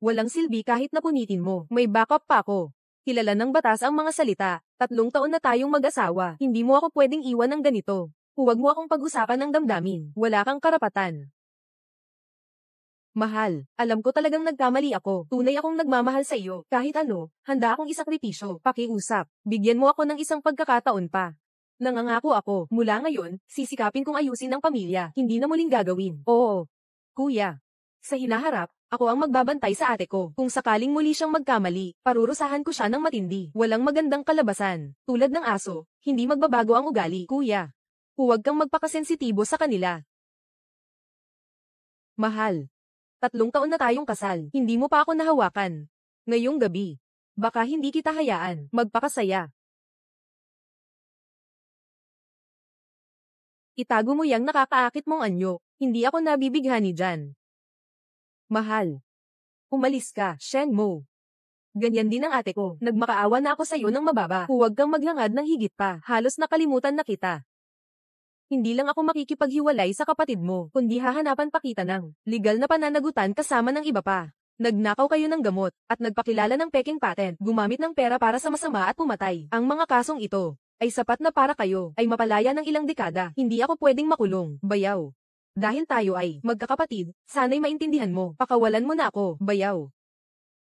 Speaker 1: Walang silbi kahit napunitin mo. May backup pa ako. Kilala ng batas ang mga salita. 3 taon na tayong mag-asawa. Hindi mo ako pwedeng iwan ng ganito. Huwag mo akong pag-usapan ng damdamin. Wala kang karapatan. Mahal, alam ko talagang nagkamali ako. Tunay akong nagmamahal sa iyo. Kahit ano, handa akong isakripisyo. Pakiusap. Bigyan mo ako ng isang pagkakataon pa. Nangangako ako, mula ngayon, sisikapin kong ayusin ang pamilya. Hindi na muling gagawin. Oo. Kuya. Sa hinaharap, ako ang magbabantay sa ate ko. Kung sakaling muli siyang magkamali, parurusahan ko siya ng matindi. Walang magandang kalabasan. Tulad ng aso, hindi magbabago ang ugali. Kuya. Huwag kang magpakasensitibo sa kanila. Mahal. 3 taon na tayong kasal. Hindi mo pa ako nahawakan. Ngayong gabi. Baka hindi kita hayaan. Magpakasaya. Itago mo yang nakakaakit mong anyo. Hindi ako nabibighani dyan. Mahal. Umalis ka, Shenmue. Ganyan din ang ate ko. Nagmakaawa na ako sa'yo ng mababa. Huwag kang maghangad ng higit pa. Halos nakalimutan na kita. Hindi lang ako makikipaghiwalay sa kapatid mo, kundi hahanapan pa kita ng legal na pananagutan kasama ng iba pa. Nagnakaw kayo ng gamot, at nagpakilala ng peking patent, gumamit ng pera para sa masama at pumatay. Ang mga kasong ito, ay sapat na para kayo, ay mapalaya ng ilang dekada. Hindi ako pwedeng makulong, bayaw. Dahil tayo ay magkakapatid, sana'y maintindihan mo, pakawalan mo na ako, bayaw.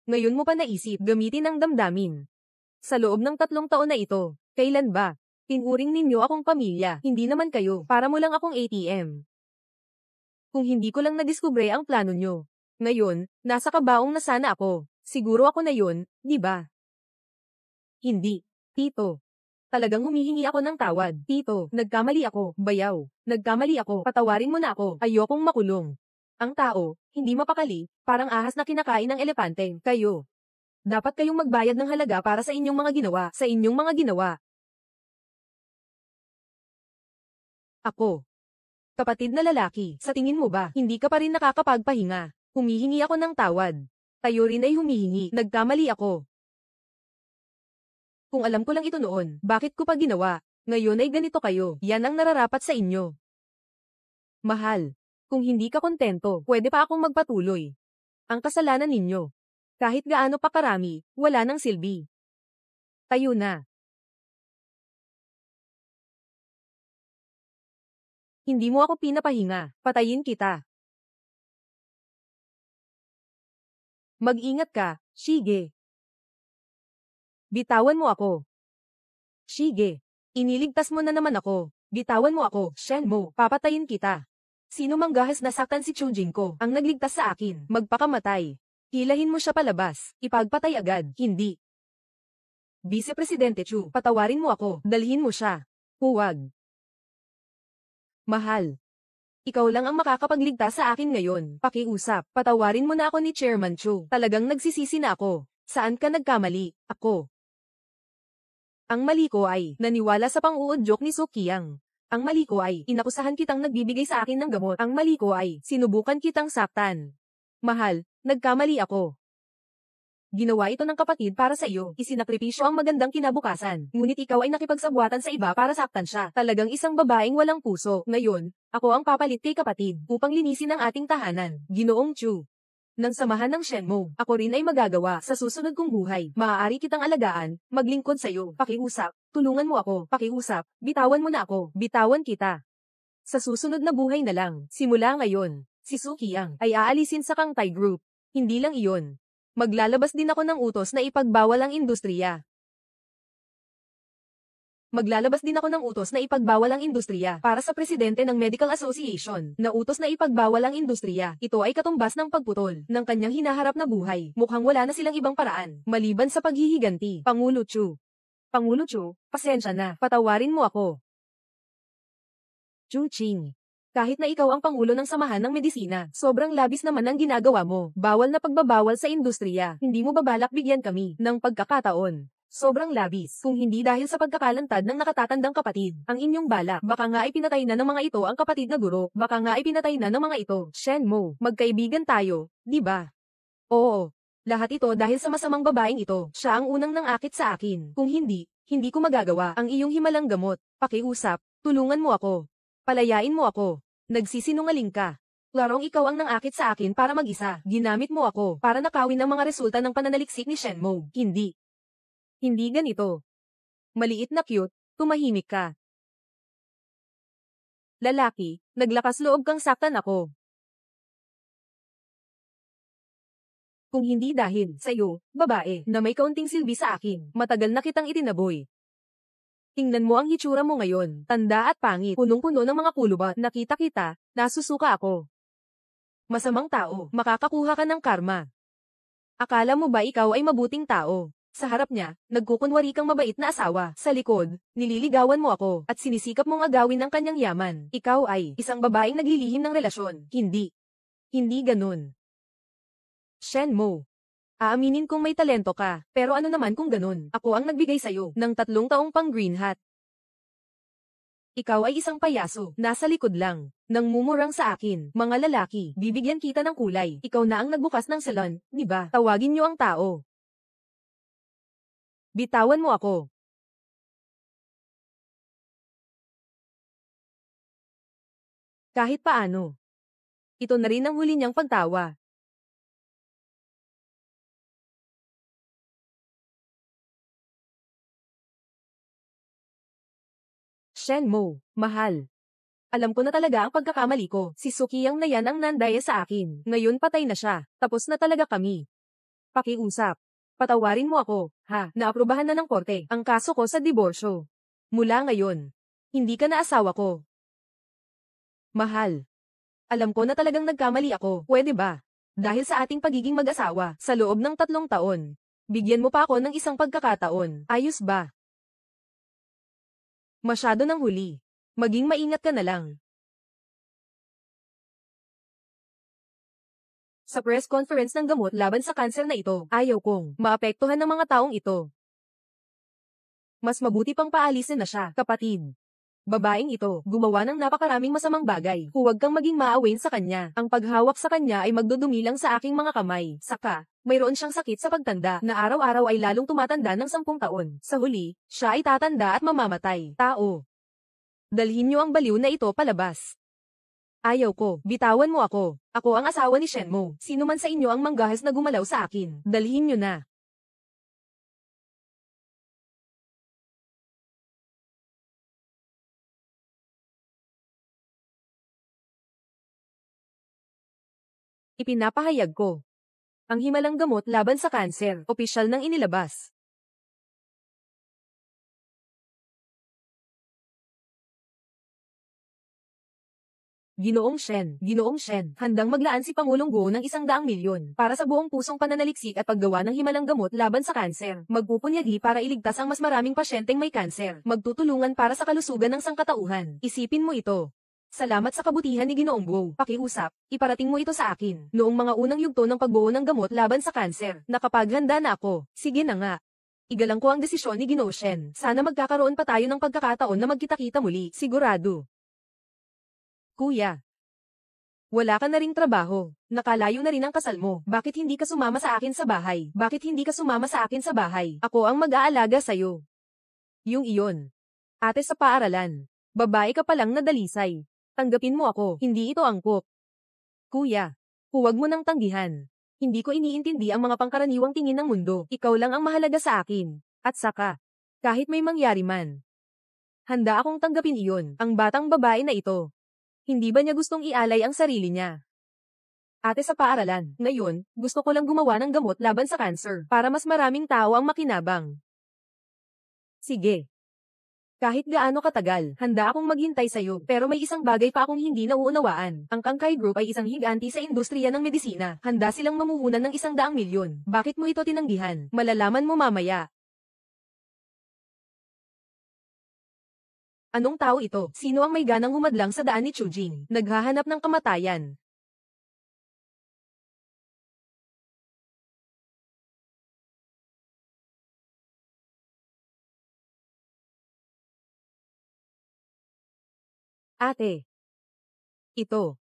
Speaker 1: Ngayon mo pa naisip, gamitin ang damdamin. Sa loob ng 3 taon na ito, kailan ba? Tinuring ninyo akong pamilya, hindi naman kayo, para mo lang akong ATM. Kung hindi ko lang nadiskubre ang plano nyo. Ngayon, nasa kabaong na sana ako. Siguro ako na yun, di ba? Hindi. Tito. Talagang humihingi ako ng tawad. Tito, nagkamali ako. Bayaw. Nagkamali ako. Patawarin mo na ako. Ayokong makulong. Ang tao, hindi mapakali, parang ahas na kinakain ng elepante. Kayo. Dapat kayong magbayad ng halaga para sa inyong mga ginawa. Sa inyong mga ginawa. Ako. Kapatid na lalaki, sa tingin mo ba, hindi ka pa rin nakakapagpahinga? Humihingi ako ng tawad. Tayo rin ay humihingi. Nagkamali ako. Kung alam ko lang ito noon, bakit ko pa ginawa? Ngayon ay ganito kayo. Yan ang nararapat sa inyo. Mahal. Kung hindi ka kontento, pwede pa akong magpatuloy. Ang kasalanan ninyo. Kahit gaano pa karami, wala nang silbi. Tayo na. Hindi mo ako pinapahinga. Patayin kita. Mag-ingat ka, Shige. Bitawan mo ako. Shige. Iniligtas mo na naman ako. Bitawan mo ako, Shenmue. Papatayin kita. Sino mang gahas nasaktan si Chujin ko, ang nagligtas sa akin, magpakamatay. Hilahin mo siya palabas, ipagpatay agad, hindi. Vice Presidente Chu, patawarin mo ako, dalhin mo siya. Huwag. Mahal. Ikaw lang ang makakapagligtas sa akin ngayon. Pakiusap, patawarin mo na ako ni Chairman Chu. Talagang nagsisisi na ako. Saan ka nagkamali? Ako. Ang mali ko ay, naniwala sa pang-uudyok ni Sukiyang. Ang mali ko ay, inakusahan kitang nagbibigay sa akin ng gamot. Ang mali ko ay, sinubukan kitang saktan. Mahal, nagkamali ako. Ginawa ito ng kapatid para sa iyo. Isinakripisyo ang magandang kinabukasan. Ngunit ikaw ay nakipagsabwatan sa iba para saktan siya. Talagang isang babaeng walang puso. Ngayon, ako ang papalit kay kapatid upang linisin ang ating tahanan. Ginoong Chu. Nang samahan ng Shenmue, ako rin ay magagawa sa susunod kong buhay. Maaari kitang alagaan, maglingkod sa iyo. Pakiusap, tulungan mo ako. Pakiusap, bitawan mo na ako. Bitawan kita. Sa susunod na buhay na lang, simula ngayon, si Sukiyang ay aalisin sa Kangtai Group. Hindi lang iyon. Maglalabas din ako ng utos na ipagbawal ang industriya. Maglalabas din ako ng utos na ipagbawal ang industriya para sa presidente ng Medical Association na utos na ipagbawal ang industriya. Ito ay katumbas ng pagputol ng kanyang hinaharap na buhay. Mukhang wala na silang ibang paraan maliban sa paghihiganti. Pangulo Chu. Pangulo Chu, pasensya na. Patawarin mo ako. Chu Ching. Kahit na ikaw ang pangulo ng samahan ng medisina, sobrang labis naman ang ginagawa mo. Bawal na pagbabawal sa industriya. Hindi mo babalak bigyan kami ng pagkakataon. Sobrang labis. Kung hindi dahil sa pagkakalantad ng nakatatandang kapatid, ang inyong balak, baka nga ay pinatay na ng mga ito ang kapatid na guro, baka nga ay pinatay na ng mga ito. Shenmue, magkaibigan tayo, di ba? Oo. Lahat ito dahil sa masamang babaeng ito. Siya ang unang nangakit sa akin. Kung hindi, hindi ko magagawa ang iyong himalang gamot. Pakiusap, tulungan mo ako. Palayain mo ako. Nagsisinungaling ka. Larong ikaw ang nangakit sa akin para mag-isa. Ginamit mo ako para nakawin ang mga resulta ng pananaliksik ni Shenmue. Hindi. Hindi ganito. Maliit na cute, tumahimik ka. Lalaki, naglakas loob kang saktan ako. Kung hindi dahil sa iyo, babae, na may kaunting silbi sa akin, matagal na kitang itinaboy. Tingnan mo ang hitsura mo ngayon, tanda at pangit, punong-puno ng mga kulubat. Nakita kita, nasusuka ako. Masamang tao, makakakuha ka ng karma. Akala mo ba ikaw ay mabuting tao? Sa harap niya, nagkukunwari kang mabait na asawa. Sa likod, nililigawan mo ako at sinisikap mong agawin ang kanyang yaman. Ikaw ay isang babaeng naglilihim ng relasyon. Hindi. Hindi ganun. Shenmue. Aaminin kong may talento ka, pero ano naman kung ganun? Ako ang nagbigay sa'yo ng 3 taong pang green hat. Ikaw ay isang payaso, nasa likod lang, nang mumurang sa akin. Mga lalaki, bibigyan kita ng kulay. Ikaw na ang nagbukas ng salon, di ba? Tawagin niyo ang tao. Bitawan mo ako. Kahit paano. Ito na rin ang huli niyang pagtawa. Shenmue, mahal. Alam ko na talaga ang pagkakamali ko. Si Sukiyang na yan ang nandaya sa akin. Ngayon patay na siya. Tapos na talaga kami. Pakiusap. Patawarin mo ako, ha? Naaprubahan na ng korte ang kaso ko sa diborsyo. Mula ngayon, hindi ka na asawa ko. Mahal. Alam ko na talagang nagkamali ako, pwede ba? Dahil sa ating pagiging mag-asawa, sa loob ng 3 taon. Bigyan mo pa ako ng isang pagkakataon, ayos ba? Masyado nang huli. Maging maingat ka na lang. Sa press conference ng gamot laban sa kanser na ito, ayaw kong maapektuhan ng mga taong ito. Mas mabuti pang paalisin na siya, kapatid. Babaeng ito, gumawa ng napakaraming masamang bagay. Huwag kang maging maawain sa kanya. Ang paghawak sa kanya ay magdudumi lang sa aking mga kamay. Saka, mayroon siyang sakit sa pagtanda na araw-araw ay lalong tumatanda ng 10 taon. Sa huli, siya ay tatanda at mamamatay. Tao. Dalhin niyo ang baliw na ito palabas. Ayaw ko, bitawan mo ako. Ako ang asawa ni Shenmo. Sino man sa inyo ang manggahas na gumalaw sa akin, dalhin niyo na. Ipinapahayag ko. Ang himalang gamot laban sa kanser, opisyal nang inilabas. Ginoong Shen, handang maglaan si Pangulong Go ng 100 milyon para sa buong pusong pananaliksik at paggawa ng himalang gamot laban sa kanser. Magpupunyagi para iligtas ang mas maraming pasyenteng may kanser. Magtutulungan para sa kalusugan ng sangkatauhan. Isipin mo ito. Salamat sa kabutihan ni Ginoong Go. Pakiusap, iparating mo ito sa akin. Noong mga unang yugto ng pagbuo ng gamot laban sa kanser, nakapaghanda na ako. Sige na nga. Igalang ko ang desisyon ni Ginoo Shen. Sana magkakaroon pa tayo ng pagkakataon na magkita-kita muli. Sigurado. Kuya. Wala ka na ring trabaho. Nakalayo na rin ang kasal mo. Bakit hindi ka sumama sa akin sa bahay? Bakit hindi ka sumama sa akin sa bahay? Ako ang mag-aalaga sa'yo. Yung iyon. Ate sa paaralan. Babae ka palang nadalisay. Tanggapin mo ako, hindi ito angkop. Kuya. Huwag mo nang tanggihan. Hindi ko iniintindi ang mga pangkaraniwang tingin ng mundo. Ikaw lang ang mahalaga sa akin. At saka, kahit may mangyari man, handa akong tanggapin iyon, ang batang babae na ito. Hindi ba niya gustong ialay ang sarili niya? Ate sa paaralan, ngayon, gusto ko lang gumawa ng gamot laban sa cancer, para mas maraming tao ang makinabang. Sige. Kahit gaano katagal, handa akong maghintay sa'yo, pero may isang bagay pa akong hindi nauunawaan. Ang Kangkai Group ay isang higanti sa industriya ng medisina. Handa silang mamuhunan ng 100 milyon. Bakit mo ito tinanggihan? Malalaman mo mamaya. Anong tao ito? Sino ang may ganang humadlang sa daan ni Chujing? Naghahanap ng kamatayan. Ate. Ito.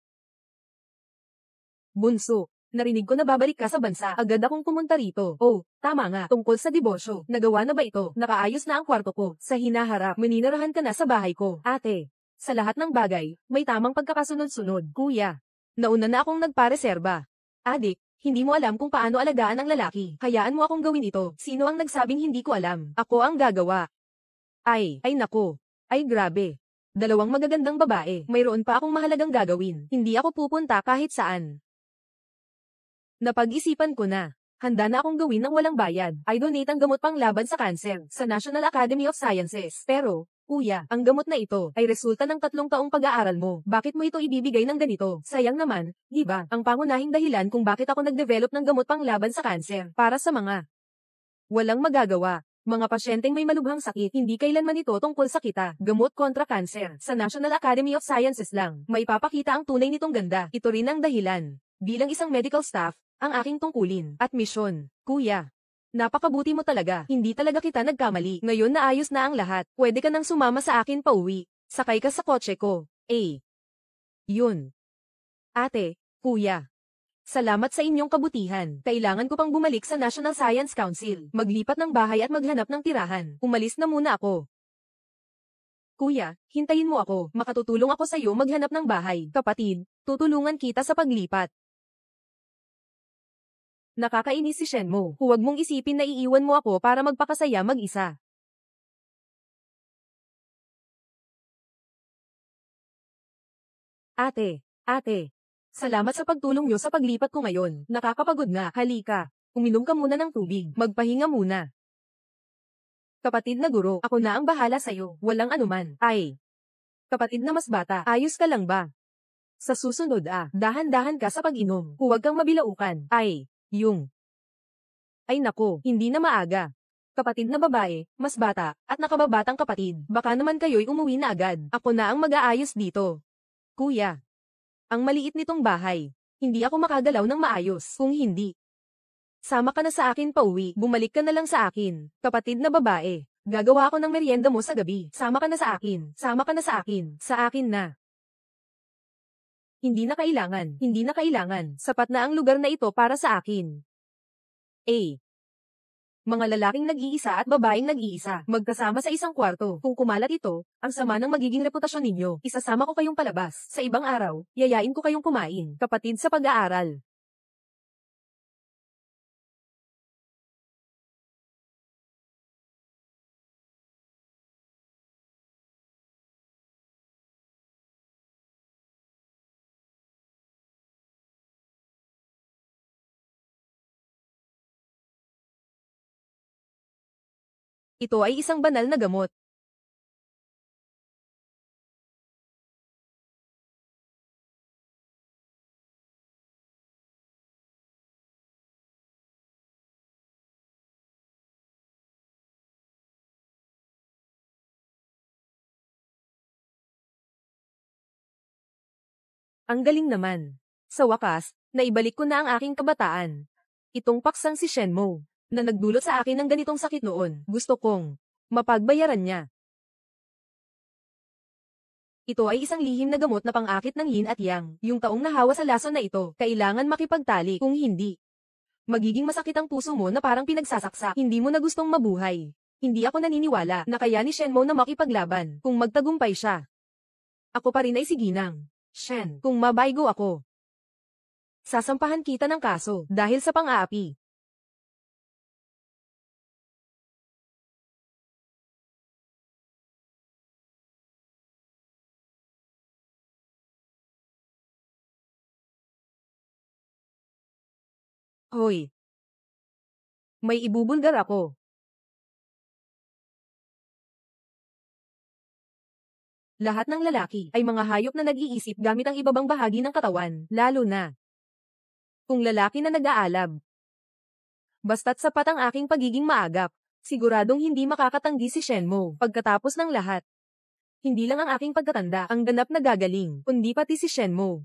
Speaker 1: Bunso. Narinig ko na babalik ka sa bansa. Agad akong pumunta rito. Oh, tama nga. Tungkol sa debosyo. Nagawa na ba ito? Nakaayos na ang kwarto ko. Sa hinaharap, maninirahan ka na sa bahay ko. Ate. Sa lahat ng bagay, may tamang pagkakasunod-sunod. Kuya. Nauna na akong nagpareserba. Adik, hindi mo alam kung paano alagaan ang lalaki. Hayaan mo akong gawin ito. Sino ang nagsabing hindi ko alam? Ako ang gagawa. Ay nako. Ay grabe. Dalawang magagandang babae. Mayroon pa akong mahalagang gagawin. Hindi ako pupunta kahit saan. Napag-isipan ko na. Handa na akong gawin ng walang bayad. I donate ang gamot pang laban sa cancer sa National Academy of Sciences. Pero, kuya, ang gamot na ito ay resulta ng 3 taong pag-aaral mo. Bakit mo ito ibibigay ng ganito? Sayang naman, di ba? Ang pangunahing dahilan kung bakit ako nag-develop ng gamot pang laban sa cancer para sa mga walang magagawa. Mga pasyenteng may malubhang sakit, hindi kailanman ito tungkol sa kita. Gamot kontra cancer. Sa National Academy of Sciences lang, maipapakita ang tunay nitong ganda. Ito rin ang dahilan. Bilang isang medical staff, ang aking tungkulin at misyon. Kuya, napakabuti mo talaga. Hindi talaga kita nagkamali. Ngayon naayos na ang lahat. Pwede ka nang sumama sa akin pauwi. Sakay ka sa kotse ko. Yun. Ate, kuya. Salamat sa inyong kabutihan. Kailangan ko pang bumalik sa National Science Council. Maglipat ng bahay at maghanap ng tirahan. Umalis na muna ako. Kuya, hintayin mo ako. Makatutulong ako sa iyo maghanap ng bahay. Kapatid, tutulungan kita sa paglipat. Nakakainis si Shenmo. Huwag mong isipin na iiwan mo ako para magpakasaya mag-isa. Ate. Salamat sa pagtulong niyo sa paglipat ko ngayon. Nakakapagod nga. Halika. Uminom ka muna ng tubig. Magpahinga muna. Kapatid na guro, ako na ang bahala sa'yo. Walang anuman. Kapatid na mas bata, ayos ka lang ba? Sa susunod dahan-dahan ka sa pag-inom. Huwag kang mabilaukan. Ay nako, hindi na maaga. Kapatid na babae, mas bata, at nakababatang kapatid. Baka naman kayo'y umuwi na agad. Ako na ang mag-aayos dito. Kuya. Ang maliit nitong bahay. Hindi ako makagalaw ng maayos. Kung hindi, sama ka na sa akin pauwi. Bumalik ka na lang sa akin. Kapatid na babae. Gagawa ako ng merienda mo sa gabi. Sama ka na sa akin. Sama ka na sa akin. Sa akin na. Hindi na kailangan. Hindi na kailangan. Sapat na ang lugar na ito para sa akin. Mga lalaking nag-iisa at babaeng nag-iisa, magkasama sa isang kwarto. Kung kumalat ito, ang sama ng magiging reputasyon ninyo. Isasama ko kayong palabas. Sa ibang araw, yayain ko kayong kumain. Kapatid sa pag-aaral. Ito ay isang banal na gamot. Ang galing naman. Sa wakas, naibalik ko na ang aking kabataan. Itong paksang si Shenmue, na nagdulot sa akin ng ganitong sakit noon, gusto kong mapagbayaran niya. Ito ay isang lihim na gamot na pang-akit ng yin at yang. Yung taong nahawa sa lason na ito, kailangan makipagtalik. Kung hindi, magiging masakit ang puso mo na parang pinagsasaksak. Hindi mo na gustong mabuhay. Hindi ako naniniwala na kaya ni Shenmue na makipaglaban. Kung magtagumpay siya, ako pa rin ay si Ginang. Shen, kung mabaigo ako, sasampahan kita ng kaso dahil sa pang-aapi. Hoy, may ibubulgar ako. Lahat ng lalaki ay mga hayop na nag-iisip gamit ang ibabang bahagi ng katawan, lalo na kung lalaki na nag-aalab. Basta't sapat ang aking pagiging maagap, siguradong hindi makakatanggi si Shenmue. Pagkatapos ng lahat, hindi lang ang aking pagkatanda ang ganap na gagaling, kundi pati si Shenmue.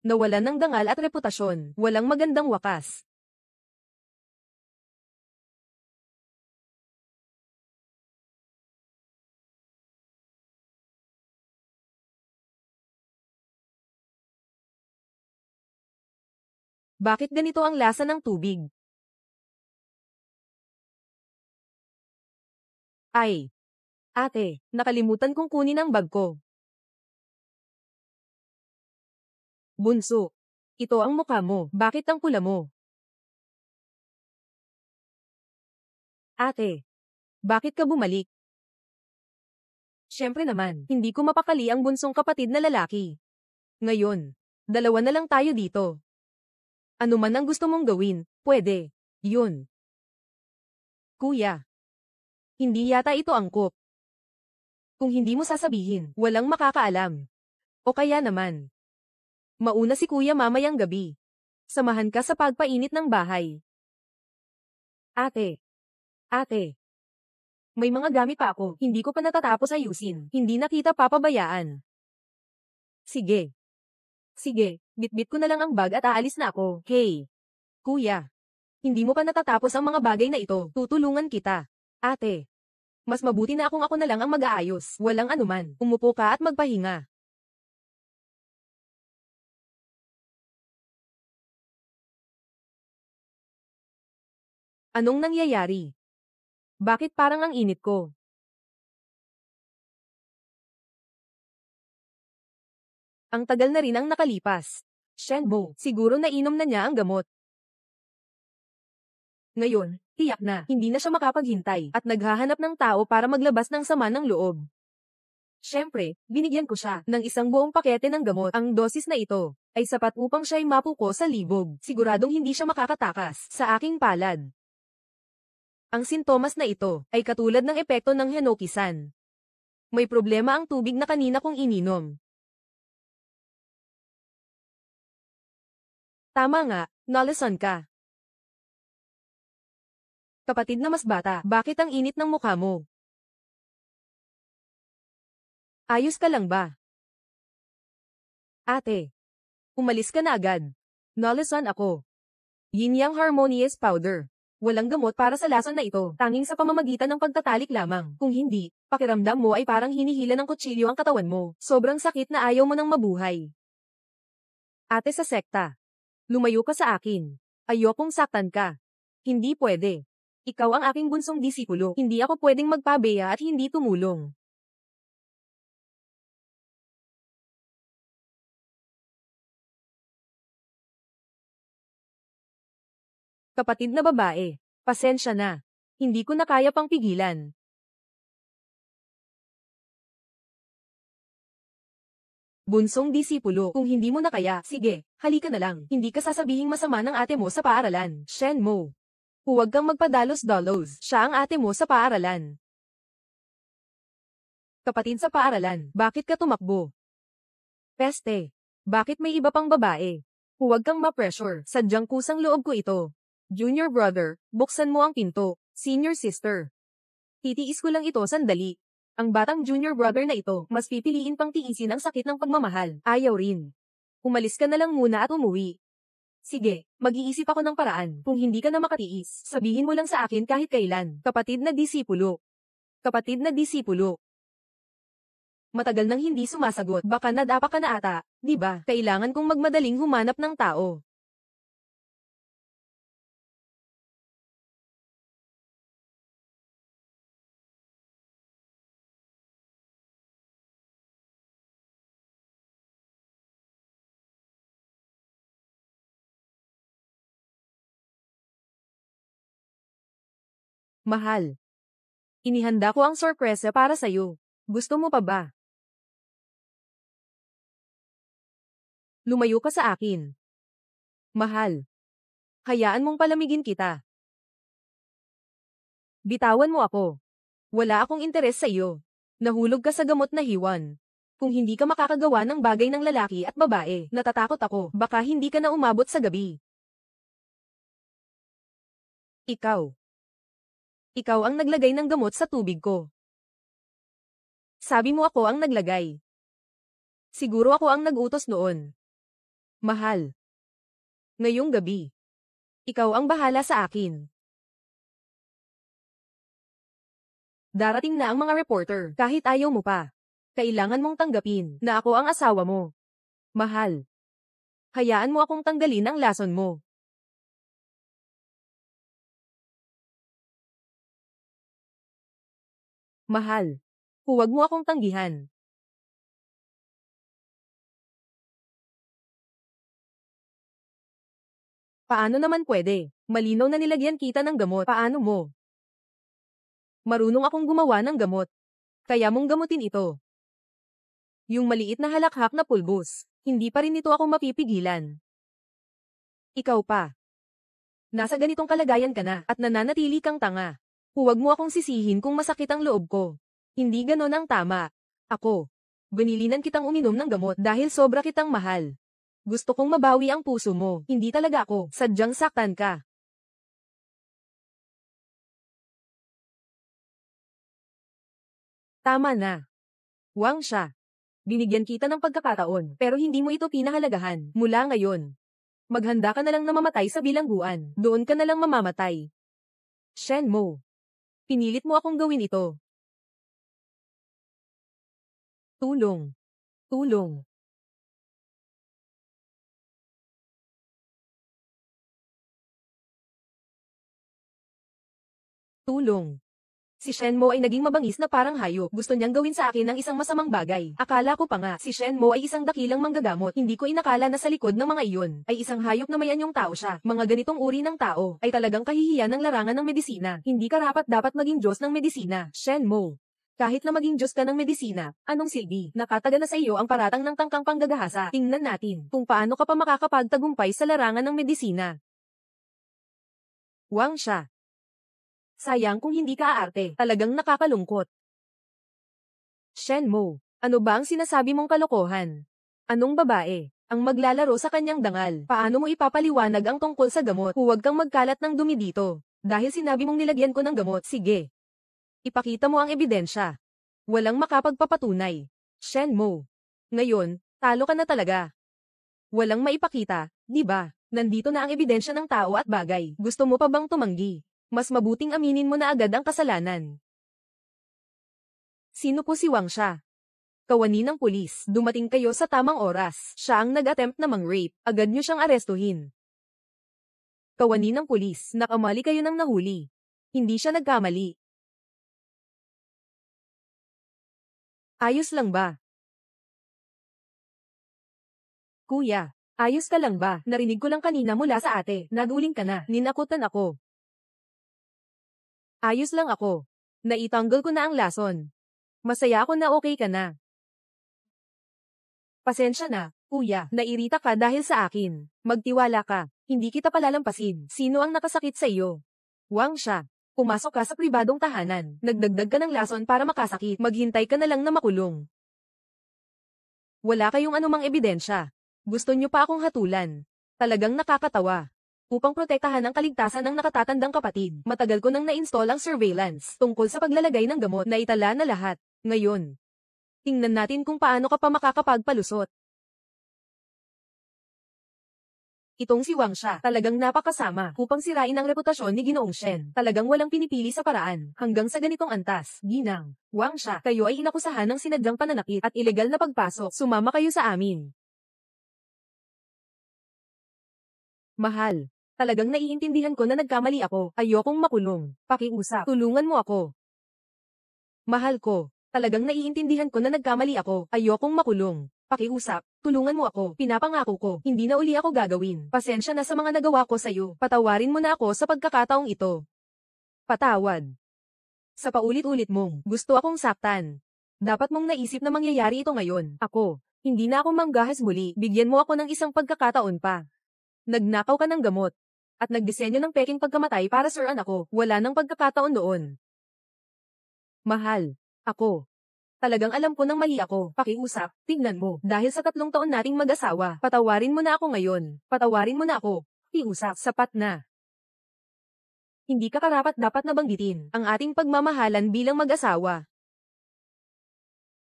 Speaker 1: Nawalan ng dangal at reputasyon, walang magandang wakas. Bakit ganito ang lasa ng tubig? Ay, ate, nakalimutan kong kunin ang bag ko. Bunso, ito ang mukha mo, bakit ang pula mo? Ate, bakit ka bumalik? Siyempre naman, hindi ko mapakali ang bunsong kapatid na lalaki. Ngayon, dalawa na lang tayo dito. Ano man ang gusto mong gawin, pwede. Yun. Kuya, hindi yata ito angkop. Kung hindi mo sasabihin, walang makakaalam. O kaya naman, mauna si kuya mamayang gabi. Samahan ka sa pagpainit ng bahay. Ate, may mga gamit pa ako, hindi ko pa natatapos ayusin. Hindi na kita papabayaan. Sige, bitbit ko na lang ang bag at aalis na ako. Hey, kuya, hindi mo pa natatapos ang mga bagay na ito. Tutulungan kita. Ate, mas mabuti na ako na lang ang mag-aayos. Walang anuman. Umupo ka at magpahinga. Anong nangyayari? Bakit parang ang init ko? Ang tagal na rin ang nakalipas. Shenmue, siguro nainom na niya ang gamot. Ngayon, tiyak na, hindi na siya makapaghintay, at naghahanap ng tao para maglabas ng sama ng loob. Siyempre, binigyan ko siya ng isang buong pakete ng gamot. Ang dosis na ito ay sapat upang siya'y mapuko sa libog. Siguradong hindi siya makakatakas sa aking palad. Ang sintomas na ito ay katulad ng epekto ng Henoki-san. May problema ang tubig na kanina kong ininom. Tama nga, nalason ka. Kapatid na mas bata, bakit ang init ng mukha mo? Ayos ka lang ba? Ate, umalis ka na agad. Nalason ako. Yin Yang Harmonious Powder. Walang gamot para sa lason na ito, tanging sa pamamagitan ng pagtatalik lamang. Kung hindi, pakiramdam mo ay parang hinihila ng kutsilyo ang katawan mo. Sobrang sakit na ayaw mo nang mabuhay. Ate sa sekta. Lumayo ka sa akin. Ayokong saktan ka. Hindi pwede. Ikaw ang aking bunsong disipulo. Hindi ako pwedeng magpabeya at hindi tumulong. Kapatid na babae, pasensya na. Hindi ko na kaya pang pigilan. Bunsong disipulo, kung hindi mo na kaya, sige, halika na lang. Hindi ka sasabihing masama ng ate mo sa paaralan. Shenmo. Huwag kang magpadalos-dalos. Siya ang ate mo sa paaralan. Kapatid sa paaralan, bakit ka tumakbo? Peste. Bakit may iba pang babae? Huwag kang ma-pressure. Sadyang kusang loob ko ito. Junior brother, buksan mo ang pinto. Senior sister. Titiis ko lang ito sandali. Ang batang junior brother na ito, mas pipiliin pang tiisin ang sakit ng pagmamahal. Ayaw rin. Umalis ka na lang muna at umuwi. Sige, mag-iisip ako ng paraan. Kung hindi ka na makatiis, sabihin mo lang sa akin kahit kailan. Kapatid na disipulo. Kapatid na disipulo. Matagal nang hindi sumasagot. Baka nadapa ka na ata, di ba? Kailangan kong magmadaling humanap ng tao. Mahal. Inihanda ko ang sorpresa para sa'yo. Gusto mo pa ba? Lumayo ka sa akin. Mahal. Hayaan mong palamigin kita. Bitawan mo ako. Wala akong interes sa iyo. Nahulog ka sa gamot na hiwan. Kung hindi ka makakagawa ng bagay ng lalaki at babae, natatakot ako, baka hindi ka na umabot sa gabi. Ikaw. Ikaw ang naglagay ng gamot sa tubig ko. Sabi mo ako ang naglagay. Siguro ako ang nag-utos noon. Mahal. Ngayong gabi. Ikaw ang bahala sa akin. Darating na ang mga reporter, kahit ayaw mo pa. Kailangan mong tanggapin na ako ang asawa mo. Mahal. Hayaan mo akong tanggalin ang lason mo. Mahal. Huwag mo akong tanggihan. Paano naman pwede? Malinaw na nilagyan kita ng gamot. Paano mo? Marunong akong gumawa ng gamot. Kaya mong gamutin ito. Yung maliit na halakhak na pulbos, hindi pa rin ito ako mapipigilan. Ikaw pa. Nasa ganitong kalagayan ka na at nananatili kang tanga. Huwag mo akong sisihin kung masakit ang loob ko. Hindi ganon ang tama. Ako. Binilinan kitang uminom ng gamot dahil sobra kitang mahal. Gusto kong mabawi ang puso mo, hindi talaga ako. Sadyang saktan ka. Tama na. Wang siya. Binigyan kita ng pagkakataon, pero hindi mo ito pinahalagahan. Mula ngayon, maghanda ka na lang na mamatay sa bilangguan. Doon ka na lang mamamatay. Shenmo. Pinilit mo akong gawin ito. Tulong. Tulong. Tulong. Si Shenmo ay naging mabangis na parang hayop. Gusto niyang gawin sa akin ng isang masamang bagay. Akala ko pa nga, si Shenmo ay isang dakilang manggagamot. Hindi ko inakala na sa likod ng mga iyon, ay isang hayop na may anyong tao siya. Mga ganitong uri ng tao, ay talagang kahihiyan ng larangan ng medisina. Hindi ka dapat maging Diyos ng medisina, Shenmo. Kahit na maging Diyos ka ng medisina, anong silbi? Nakataga na sa iyo ang paratang ng tangkang panggagahasa. Tingnan natin kung paano ka pa makakapagtagumpay sa larangan ng medisina. Wang siya. Sayang kung hindi ka aarte, talagang nakakalungkot. Shenmo, ano ba ang sinasabi mong kalokohan? Anong babae? ang maglalaro sa kanyang dangal. Paano mo ipapaliwanag ang tungkol sa gamot? Huwag kang magkalat ng dumi dito. Dahil sinabi mong nilagyan ko ng gamot, sige. Ipakita mo ang ebidensya. Walang makapagpapatunay. Shenmue. Ngayon, talo ka na talaga. Walang maipakita, di ba? Nandito na ang ebidensya ng tao at bagay. Gusto mo pa bang tumanggi? Mas mabuting aminin mo na agad ang kasalanan. Sino po si Wang Xia? Kawani ng pulis. Dumating kayo sa tamang oras. Siya ang nag-attempt na mang-rape. Agad niyo siyang arestuhin. Kawani ng pulis. Nakamali kayo ng nahuli. Hindi siya nagkamali. Ayos lang ba? Kuya, ayos ka lang ba? Narinig ko lang kanina mula sa ate. Naguling ka na. Ninakutan ako. Ayos lang ako. Naitanggal ko na ang lason. Masaya ako na okay ka na. Pasensya na, kuya, nairita ka dahil sa akin. Magtiwala ka, hindi kita palalampasin. Sino ang nakasakit sa iyo? Wang Xia. Pumasok ka sa pribadong tahanan. Nagdagdag ka ng lason para makasakit. Maghintay ka na lang na makulong. Wala kayong anumang ebidensya. Gusto niyo pa akong hatulan. Talagang nakakatawa. Upang protektahan ang kaligtasan ng nakatatandang kapatid, matagal ko nang na-install ang surveillance tungkol sa paglalagay ng gamot na itala na lahat. Ngayon, tingnan natin kung paano ka pa makakapagpalusot. Itong si Wang Xia, talagang napakasama upang sirain ang reputasyon ni Ginoong Shen. Talagang walang pinipili sa paraan, hanggang sa ganitong antas. Ginang, Wang Xia, kayo ay inakusahan ng sinadyang pananakit at ilegal na pagpasok. Sumama kayo sa amin. Mahal, talagang naiintindihan ko na nagkamali ako. Ayokong makulong. Pakiusap, tulungan mo ako. Mahal ko, talagang naiintindihan ko na nagkamali ako. Ayokong makulong. Pakiusap, tulungan mo ako. Pinapangako ko, hindi na uli ako gagawin. Pasensya na sa mga nagawa ko sa'yo. Patawarin mo na ako sa pagkakataong ito. Patawad. Sa paulit-ulit mong, gusto akong saktan. Dapat mong naisip na mangyayari ito ngayon. Ako, hindi na ako manggahas muli. Bigyan mo ako ng isang pagkakataon pa. Nagnakaw ka ng gamot. At nagdisenyo ng peking pagkamatay para suran ako. Wala nang pagkakataon noon. Mahal, ako. Talagang alam ko nang mali ako. Pakiusap, tingnan mo. Dahil sa 3 taon nating mag-asawa, patawarin mo na ako ngayon. Patawarin mo na ako. Pakiusap, sapat na. Hindi ka karapat-dapat na banggitin ang ating pagmamahalan bilang mag-asawa.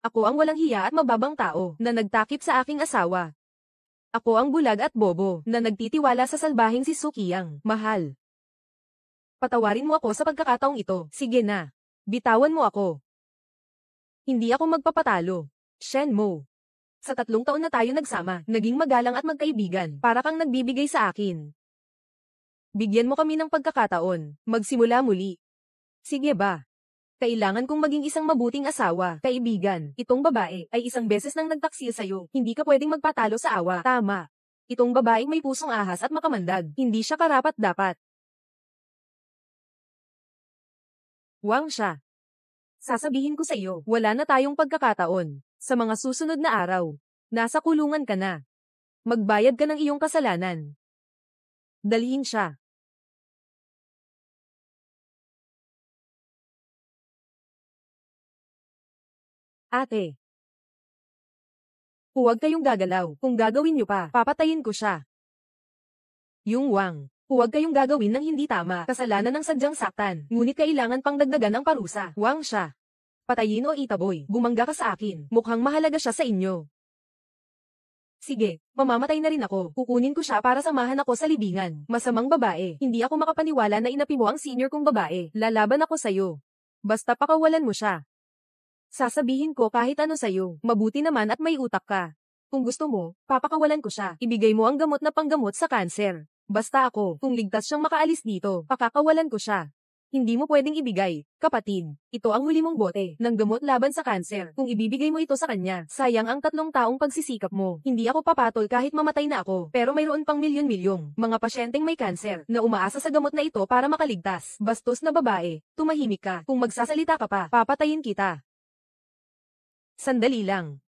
Speaker 1: Ako ang walang hiya at mababang tao na nagtakip sa aking asawa. Ako ang bulag at bobo na nagtitiwala sa salbahing si Sukiyang. Mahal. Patawarin mo ako sa pagkakataong ito. Sige na. Bitawan mo ako. Hindi ako magpapatalo. Shenmue. Sa 3 taon na tayo nagsama, naging magalang at magkaibigan, para kang nagbibigay sa akin. Bigyan mo kami ng pagkakataon, magsimula muli. Sige ba? Kailangan kong maging isang mabuting asawa, kaibigan. Itong babae ay isang beses nang nagtaksil sa'yo, hindi ka pwedeng magpatalo sa awa. Tama. Itong babaeng may pusong ahas at makamandag, hindi siya karapat-dapat. Wang Xia. Sasabihin ko sa iyo, wala na tayong pagkakataon. Sa mga susunod na araw, nasa kulungan ka na. Magbayad ka ng iyong kasalanan. Dalhin siya. Ate. Huwag kayong gagalaw. Kung gagawin niyo pa, papatayin ko siya. Yung Wang. Huwag kayong gagawin ng hindi tama. Kasalanan ng sadyang saktan. Ngunit kailangan pang dagdagan ng parusa. Wang Xia. Patayin o itaboy. Bumangga ka sa akin. Mukhang mahalaga siya sa inyo. Sige, mamamatay na rin ako. Kukunin ko siya para samahan ako sa libingan. Masamang babae. Hindi ako makapaniwala na inapi mo ang senior kong babae. Lalaban ako sa'yo. Basta pakawalan mo siya. Sasabihin ko kahit ano sa'yo. Mabuti naman at may utak ka. Kung gusto mo, papakawalan ko siya. Ibigay mo ang gamot na panggamot sa kanser. Basta ako, kung ligtas siyang makaalis dito, pakakawalan ko siya. Hindi mo pwedeng ibigay, kapatid. Ito ang huli mong bote ng gamot laban sa kanser. Kung ibibigay mo ito sa kanya, sayang ang 3 taong pagsisikap mo. Hindi ako papatol kahit mamatay na ako, pero mayroon pang milyon-milyong mga pasyenteng may kanser na umaasa sa gamot na ito para makaligtas. Bastos na babae, tumahimik ka. Kung magsasalita ka pa, papatayin kita. Sandali lang.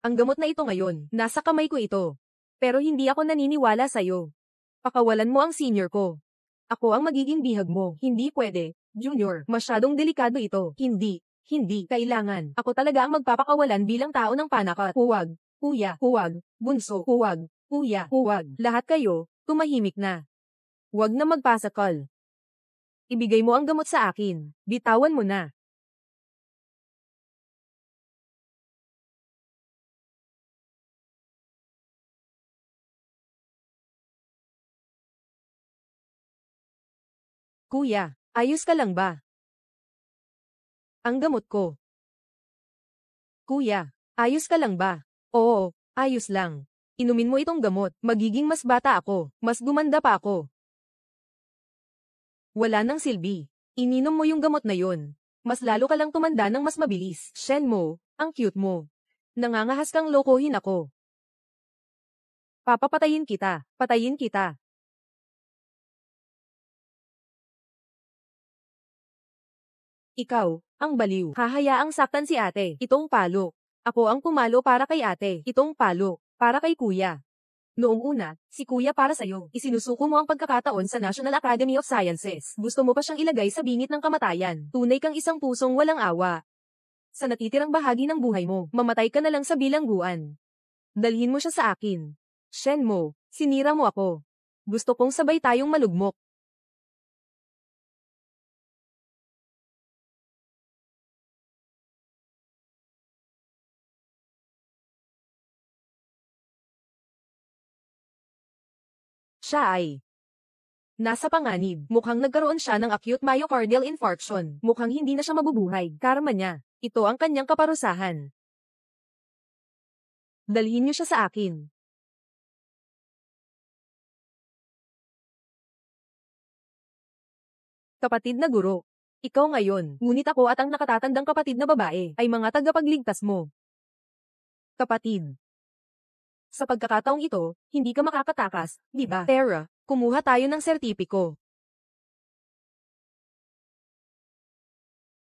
Speaker 1: Ang gamot na ito ngayon, nasa kamay ko ito. Pero hindi ako naniniwala sa'yo. Pakawalan mo ang senior ko. Ako ang magiging bihag mo. Hindi pwede, Junior. Masyadong delikado ito. Hindi. Hindi kailangan. Ako talaga ang magpapakawalan bilang tao ng panakot. Huwag. Kuya, huwag. Bunso, huwag. Kuya, huwag. Lahat kayo, tumahimik na. Huwag na magpasakal. Ibigay mo ang gamot sa akin. Bitawan mo na. Kuya, ayos ka lang ba? Ang gamot ko. Kuya, ayos ka lang ba? Oo, ayos lang. Inumin mo itong gamot, magiging mas bata ako, mas gumanda pa ako. Wala nang silbi. Ininom mo yung gamot na yun. Mas lalo ka lang tumanda ng mas mabilis. Shenmo, ang cute mo. Nangangahas kang lokohin ako. Papapatayin kita. Patayin kita. Ikaw, ang baliw. Hahayaang saktan si ate. Itong palo. Ako ang pumalo para kay ate. Itong palo. Para kay kuya. Noong una, si kuya para sa'yo. Isinusuko mo ang pagkakataon sa National Academy of Sciences. Gusto mo pa siyang ilagay sa bingit ng kamatayan. Tunay kang isang pusong walang awa. Sa natitirang bahagi ng buhay mo, mamatay ka na lang sa bilangguan. Dalhin mo siya sa akin. Shenmo, sinira mo ako. Gusto kong sabay tayong malugmok. Siya ay nasa panganib. Mukhang nagkaroon siya ng acute myocardial infarction. Mukhang hindi na siya mabubuhay. Karma niya. Ito ang kanyang kaparusahan. Dalhin niyo siya sa akin. Kapatid na guro. Ikaw ngayon, ngunit ako at ang nakatatandang kapatid na babae ay mga tagapagligtas mo. Kapatid. Sa pagkakataong ito, hindi ka makakatakas, di ba? Tara, kumuha tayo ng sertipiko.